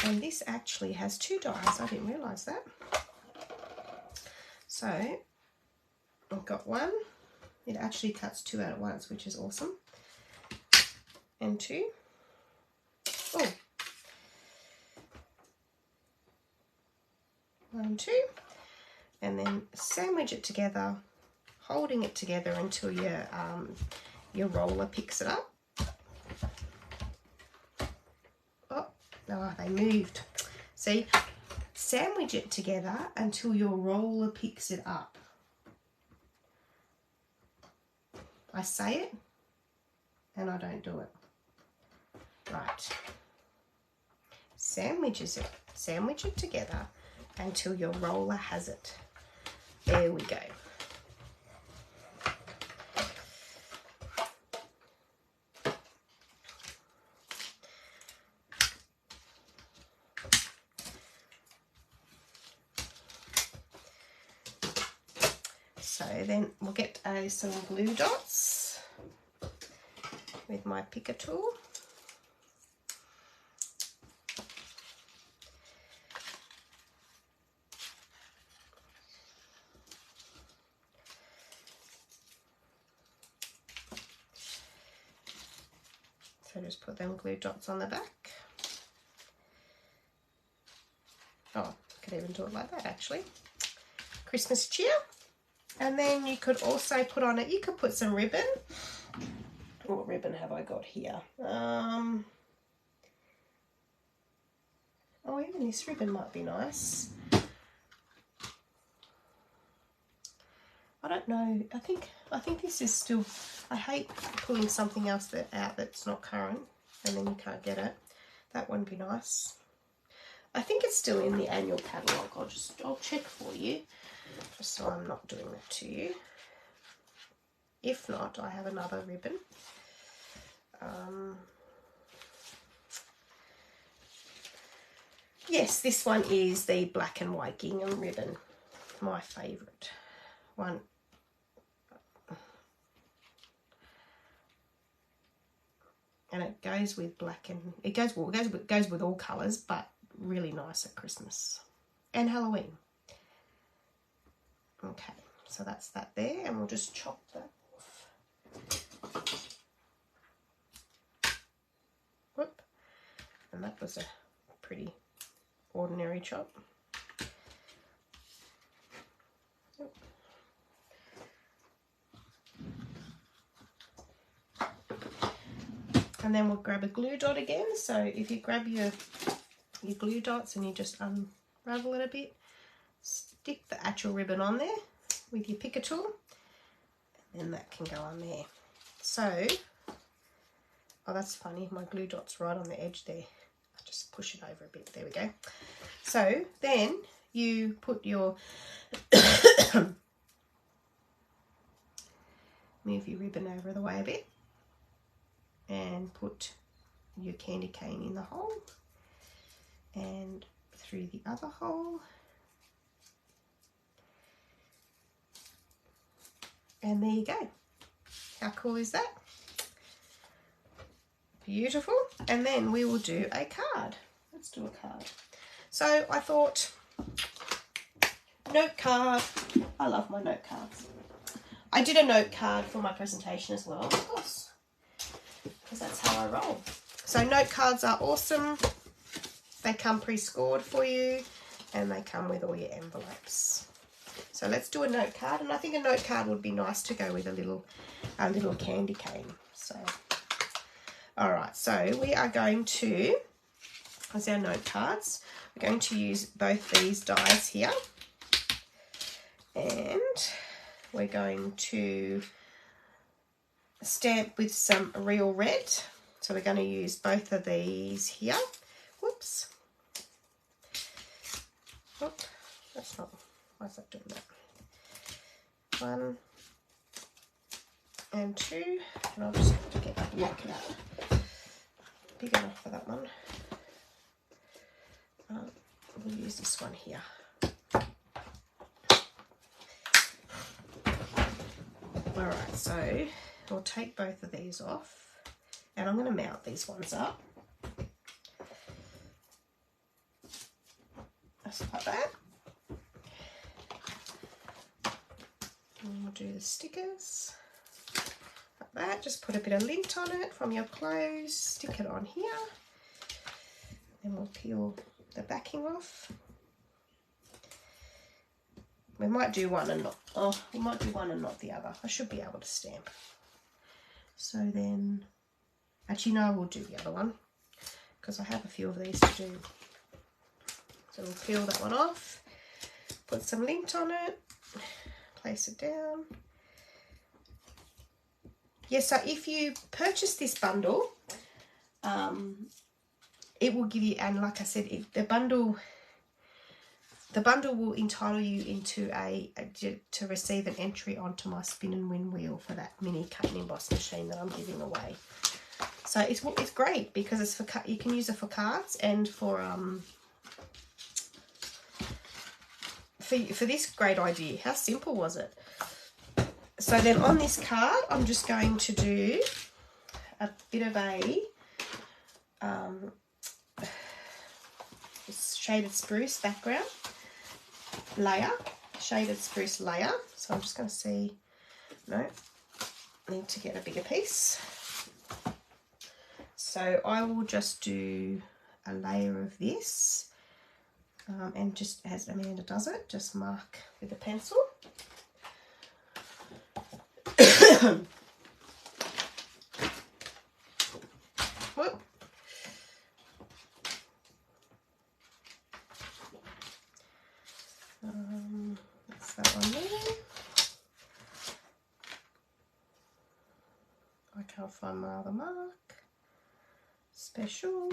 And this actually has 2 dies. I didn't realise that. So I've got 1. It actually cuts 2 out at once, which is awesome. And 2. Oh. 1 and 2. And then sandwich it together, holding it together until your roller picks it up. Oh, no, they moved. See, sandwich it together until your roller picks it up. I say it and I don't do it. Right. Sandwich it together until your roller has it. There we go. So then we'll get some glue dots with my picker tool. So just put them glue dots on the back. Oh, could even do it like that actually. Christmas cheer. And then you could also put on it, you could put some ribbon. What ribbon have I got here? Oh, even this ribbon might be nice. I don't know. I think this is still, I hate pulling something else out that's not current and then you can't get it. That wouldn't be nice. I think it's still in the annual catalogue. I'll check for you, just so I'm not doing that to you. If not, I have another ribbon. Yes, this one is the black and white gingham ribbon, my favourite one. And it goes with black and it goes with all colours, but really nice at Christmas and Halloween. Okay, so that's that there, and we'll just chop that off. Whoop. And that was a pretty ordinary chop. And then we'll grab a glue dot again. So if you grab your glue dots and you just unravel it a bit, stick the actual ribbon on there with your picker tool, and then that can go on there. So, oh, that's funny, my glue dot's right on the edge there. I just push it over a bit, there we go. So then you put your move your ribbon over the way a bit and put your candy cane in the hole and through the other hole, and there you go. How cool is that? Beautiful. And then we will do a card. Let's do a card. So I thought, note card. I love my note cards. I did a note card for my presentation as well, of course, because that's how I roll. So note cards are awesome. They come pre-scored for you, and they come with all your envelopes. So let's do a note card, and I think a note card would be nice to go with a little candy cane. So, all right, so we are going to, as our note cards, we're going to use both these dies here, and we're going to stamp with some real red. So we're going to use both of these here. Whoops. Oh, that's not, why is that doing that? 1 and 2, and I'll just have to get that lock it up. Big enough for that one. We'll use this one here. Alright, so we'll take both of these off, and I'm going to mount these ones up. Just like that. And we'll do the stickers like that. Just put a bit of lint on it from your clothes, stick it on here, then we'll peel the backing off. We might do one and not, we might do one and not the other. I should be able to stamp. So then, actually no, I will do the other one because I have a few of these to do. So we'll peel that one off, put some lint on it, place it down. Yeah, so if you purchase this bundle, it will give you, and like I said, the bundle will entitle you into to receive an entry onto my spin and win wheel for that mini cut and emboss machine that I'm giving away. So it's great because it's for, you can use it for cards and for this great idea. How simple was it? So then on this card, I'm just going to do a bit of a shaded spruce background layer, shaded spruce layer. So I'm just going to see, no, I need to get a bigger piece. So I will just do a layer of this. And just as Amanda does it, just mark with a pencil. Whoop. That's that one there. I can't find my other mark. Special.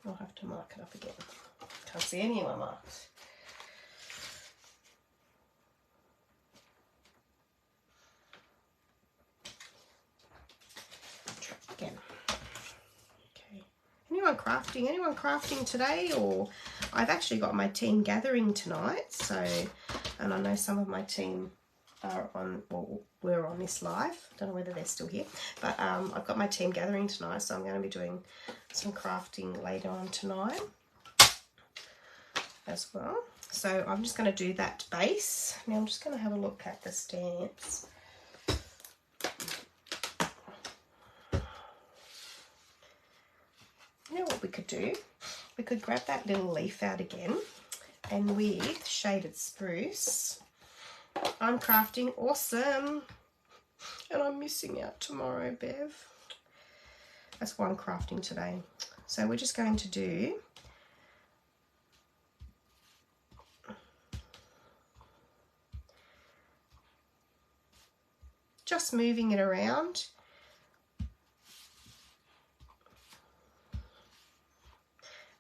I'll have to mark it up again. Can't see any of my marks. Try again. Okay. Anyone crafting today? Or I've actually got my team gathering tonight. So, and I know some of my team are on, well, we're on this live. Don't know whether they're still here, but I've got my team gathering tonight, so I'm going to be doing some crafting later on tonight as well. So I'm just going to do that base. Now I'm just going to have a look at the stamps. You know what we could do? We could grab that little leaf out again, and with shaded spruce, I'm crafting awesome, and I'm missing out tomorrow, Bev. That's why I'm crafting today. So we're just going to do just moving it around.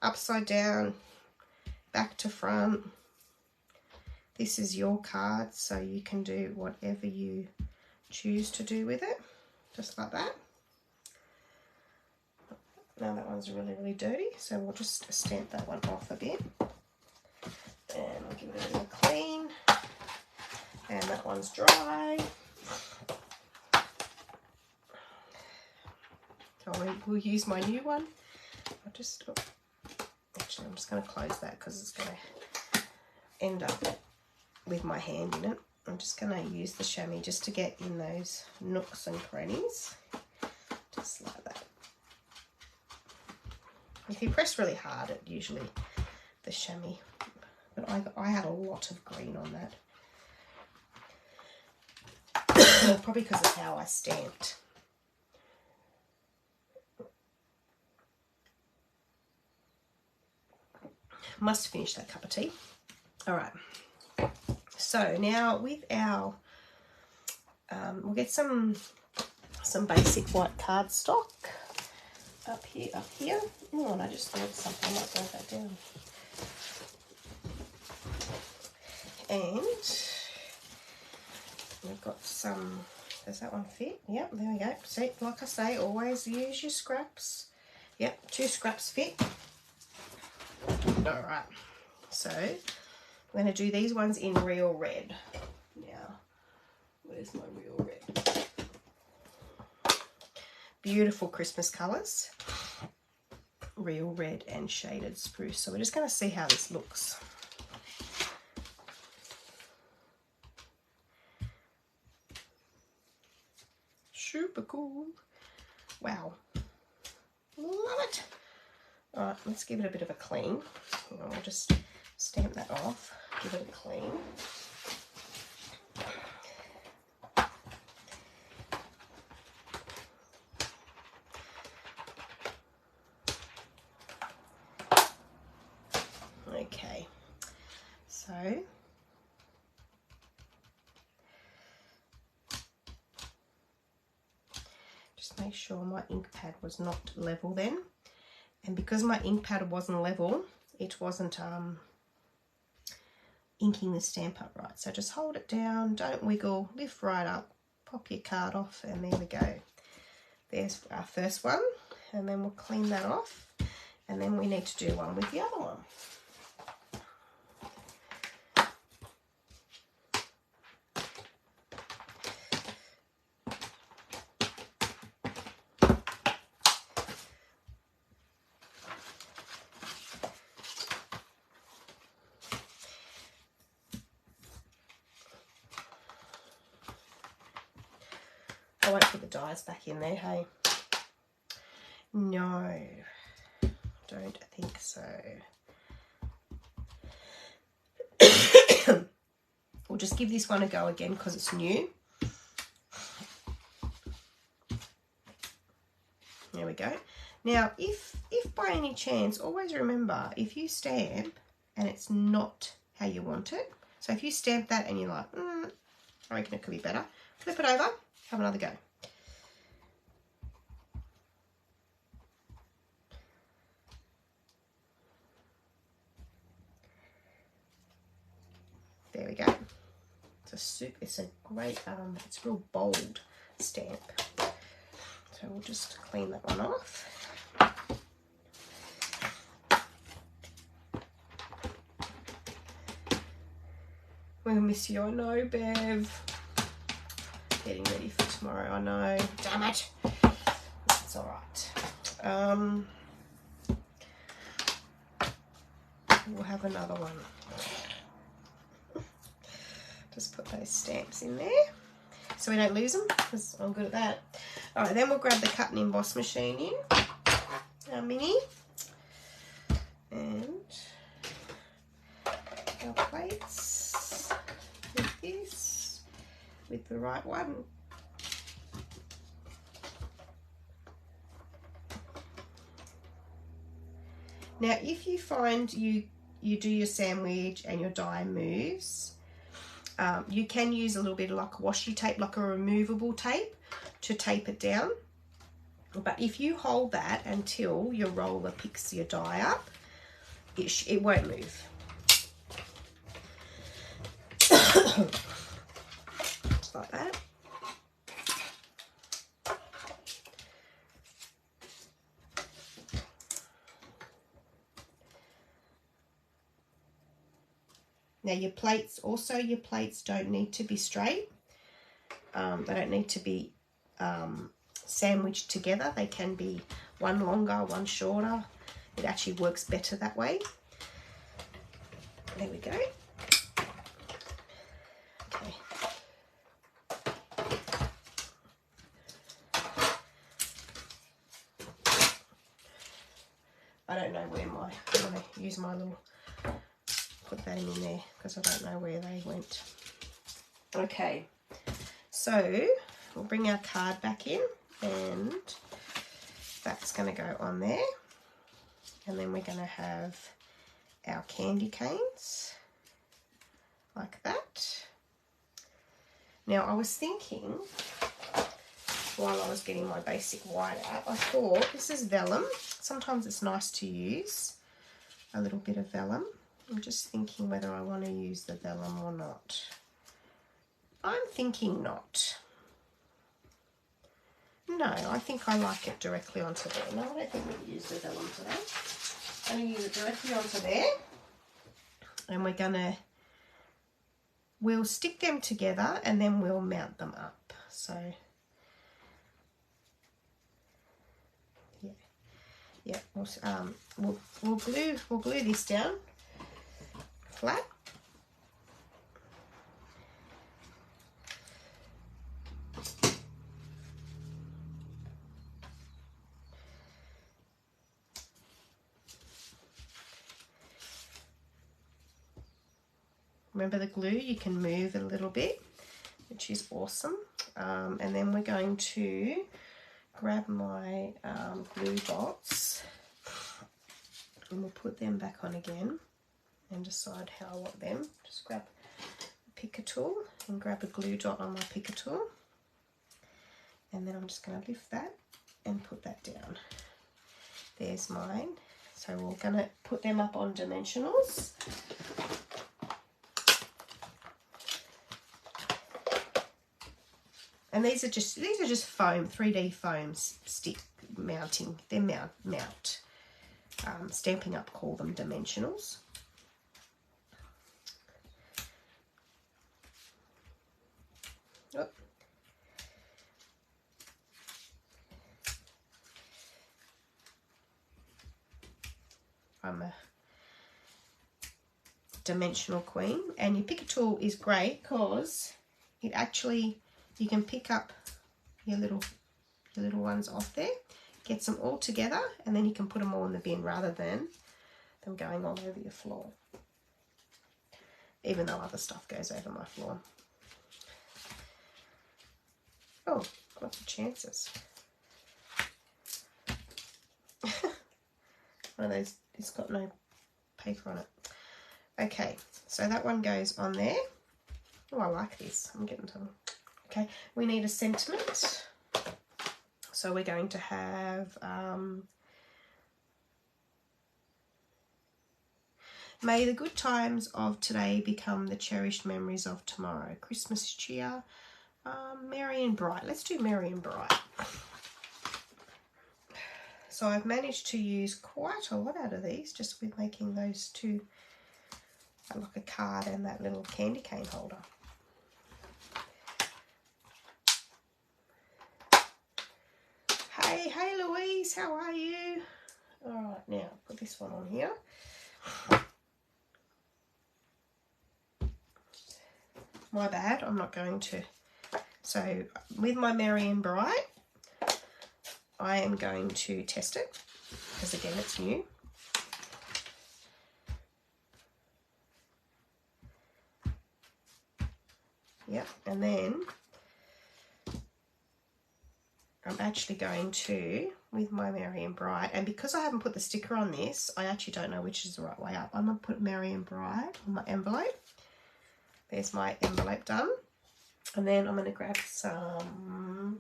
Upside down, back to front. This is your card, so you can do whatever you choose to do with it, just like that. Now that one's really, really dirty, so we'll just stamp that one off a bit. And I'll give one's dry. So we'll use my new one. Actually, I'm just going to close that because it's going to end up with my hand in it. I'm just going to use the chamois just to get in those nooks and crannies, just like that. If you press really hard, it usually, the chamois, but I had a lot of green on that. Well, probably because of how I stamped. Must finish that cup of tea. All right. So now with our, we'll get some basic white cardstock up here. Oh, and I just thought something. I might write that down. And we've got some. Does that one fit? Yep, there we go. See, like I say, always use your scraps. Yep, 2 scraps fit. All right. So I'm going to do these ones in real red. Now, where's my real red? Beautiful Christmas colours. Real red and shaded spruce. So we're just going to see how this looks. Super cool. Wow. Love it. All right, let's give it a bit of a clean. I'll just stamp that off, give it a clean. Okay, so just make sure my ink pad was not level then. And because my ink pad wasn't level, it wasn't inking the stamp up right. So just hold it down, don't wiggle, lift right up, pop your card off, and there we go. There's our first one, and then we'll clean that off, and then we need to do one with the other one. I won't put the dies back in there, hey? No, don't think so. We'll just give this one a go again because it's new. There we go. Now, if by any chance, always remember, if you stamp and it's not how you want it, so if you stamp that and you're like, I reckon it could be better, flip it over, have another go. There we go. It's a great, it's a real bold stamp. So we'll just clean that one off. We'll miss you, I know, Bev. Getting ready for tomorrow, I know. Damn it. It's all right. We'll have another one. Just put those stamps in there so we don't lose them, because I'm good at that. All right, then we'll grab the cut and emboss machine in, our mini, and our plates with this, with the right one. Now, if you find you do your sandwich and your die moves, you can use a little bit of like washi tape, like a removable tape, to tape it down. But if you hold that until your roller picks your die up, it won't move. Just like that. Now your plates don't need to be straight. They don't need to be sandwiched together. They can be one longer, one shorter. It actually works better that way. There we go. Okay. I don't know where I'm going to use my little, put that in there because I don't know where they went. Okay, so we'll bring our card back in and that's going to go on there. And then we're going to have our candy canes like that. Now I was thinking, while I was getting my basic white out, I thought this is vellum. Sometimes it's nice to use a little bit of vellum. I'm just thinking whether I want to use the vellum or not. I'm thinking not. No, I think I like it directly onto there. No, I don't think we'll use the vellum today. I'm going to use it directly onto there. And we'll stick them together and then we'll mount them up. So, yeah, we'll glue this down flat. Remember the glue, you can move a little bit, which is awesome. And then we're going to grab my glue dots and we'll put them back on again and decide how I want them. Just grab a picker tool and grab a glue dot on my picker tool. And then I'm just going to lift that and put that down. There's mine. So we're going to put them up on dimensionals. And these are just foam, 3D foam stick mounting. They're mount. Stampin' Up call them dimensionals. Oh. I'm a dimensional queen, and your picker tool is great because it actually, you can pick up your little ones off there, gets them all together, and then you can put them all in the bin rather than them going all over your floor. Even though other stuff goes over my floor. Oh, what's the chances? One of those, it's got no paper on it. Okay, so that one goes on there. Oh, I like this. I'm getting to them. Okay, we need a sentiment. So we're going to have may the good times of today become the cherished memories of tomorrow. Christmas cheer, merry and bright. Let's do merry and bright. So I've managed to use quite a lot out of these just with making those two, like a card and that little candy cane holder. Hey Louise, how are you? All right, now put this one on here. My bad, I'm not going to. So with my Merry and Bright, I am going to test it because again it's new. Yep, and then I'm actually going to, with my Merry and Bright, and because I haven't put the sticker on this, I actually don't know which is the right way up. I'm going to put Merry and Bright on my envelope. There's my envelope done. And then I'm going to grab some,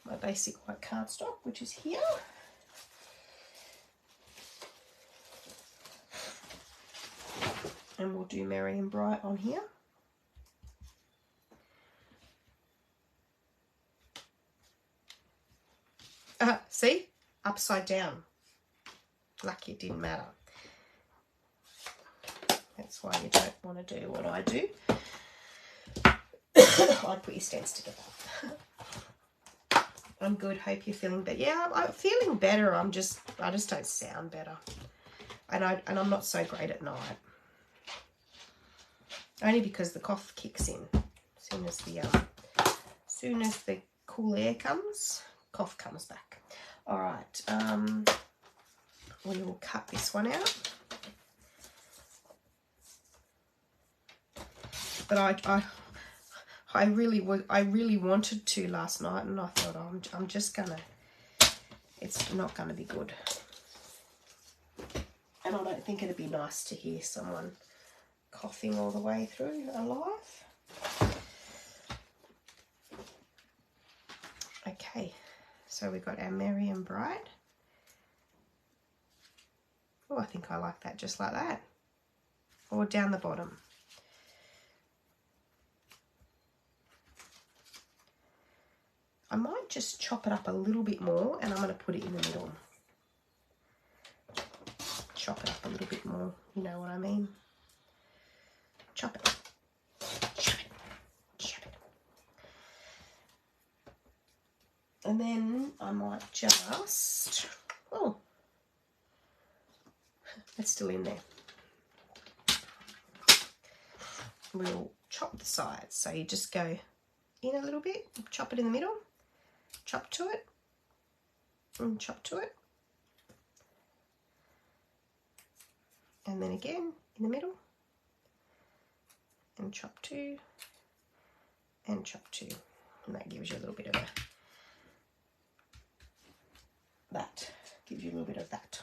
my basic white cardstock, which is here. And we'll do Merry and Bright on here. See? Upside down. Lucky it didn't matter. That's why you don't want to do what I do. I'd put your stems together. I'm good. Hope you're feeling better. Yeah, I'm feeling better. I just don't sound better. And I'm not so great at night. Only because the cough kicks in. As soon as the cool air comes, cough comes back. All right. We will cut this one out. But I really wanted to last night, and I thought, oh, I'm just gonna. It's not gonna be good, and I don't think it'd be nice to hear someone coughing all the way through a live. Okay, so we've got our Merry and Bright. Oh, I think I like that just like that, or down the bottom. I might just chop it up a little bit more, and I'm going to put it in the middle. Chop it up a little bit more, you know what I mean? Chop it. Chop it. Chop it. And then I might just... Oh, it's still in there. We'll chop the sides. So you just go in a little bit, chop it in the middle. Chop to it, and chop to it, and then again in the middle, and chop to, and chop to, and that gives you a little bit of that.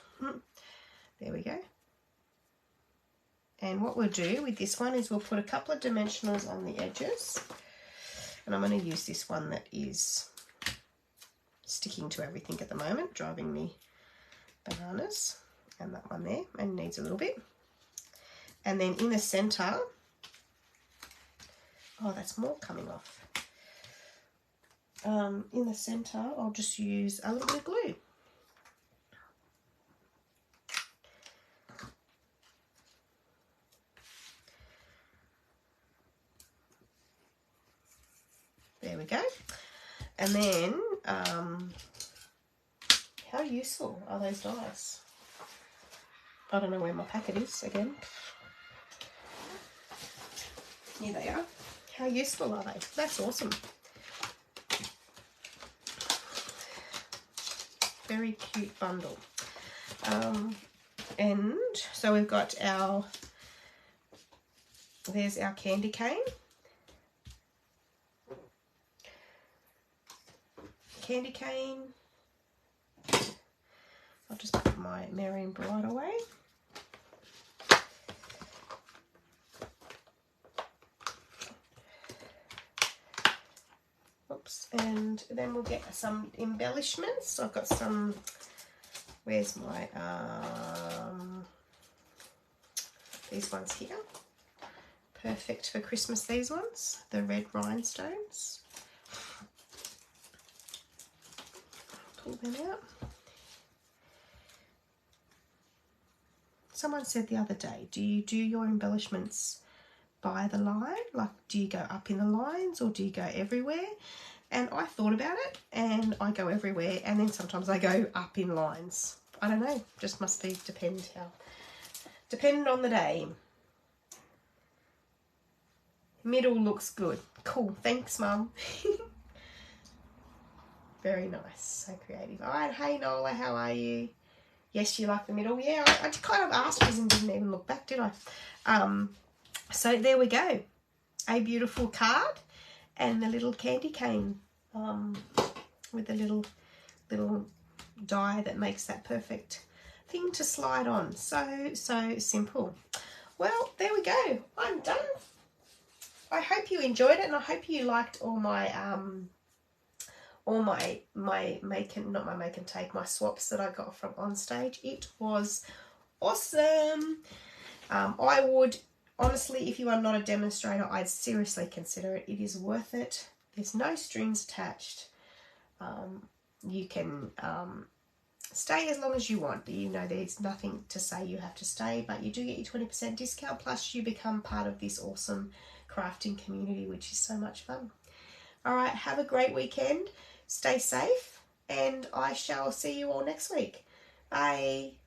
There we go. And what we'll do with this one is we'll put a couple of dimensionals on the edges, and I'm going to use this one that is sticking to everything at the moment, driving me bananas, and that one there, and needs a little bit. And then in the center, oh, that's more coming off. In the center, I'll just use a little bit of glue. There we go. And then, how useful are those dies? I don't know where my packet is again. Here they are. How useful are they? That's awesome. Very cute bundle. And so we've got our, there's our candy cane. Candy cane. I'll just put my Merry and Bright away. Oops, and then we'll get some embellishments. I've got some, where's my, these ones here. Perfect for Christmas, these ones, the red rhinestones. Pull them out. Someone said the other day, do you do your embellishments by the line? Like, do you go up in the lines or do you go everywhere? And I thought about it, and I go everywhere, and then sometimes I go up in lines. I don't know, just must be dependent on the day. Middle looks good. Cool, thanks, Mum. Very nice, so creative. All right, hey Nola, how are you? Yes, you like the middle. Yeah, I kind of asked you and didn't even look back, did I? So there we go. A beautiful card and the little candy cane with the little die that makes that perfect thing to slide on. So simple. Well, there we go. I'm done. I hope you enjoyed it, and I hope you liked all my my swaps that I got from On Stage. It was awesome. I would honestly, if you are not a demonstrator, I'd seriously consider it. It is worth it. There's no strings attached. You can stay as long as you want. You know, there's nothing to say you have to stay, but you do get your 20% discount, plus you become part of this awesome crafting community, which is so much fun. All right, have a great weekend. Stay safe, and I shall see you all next week. Bye.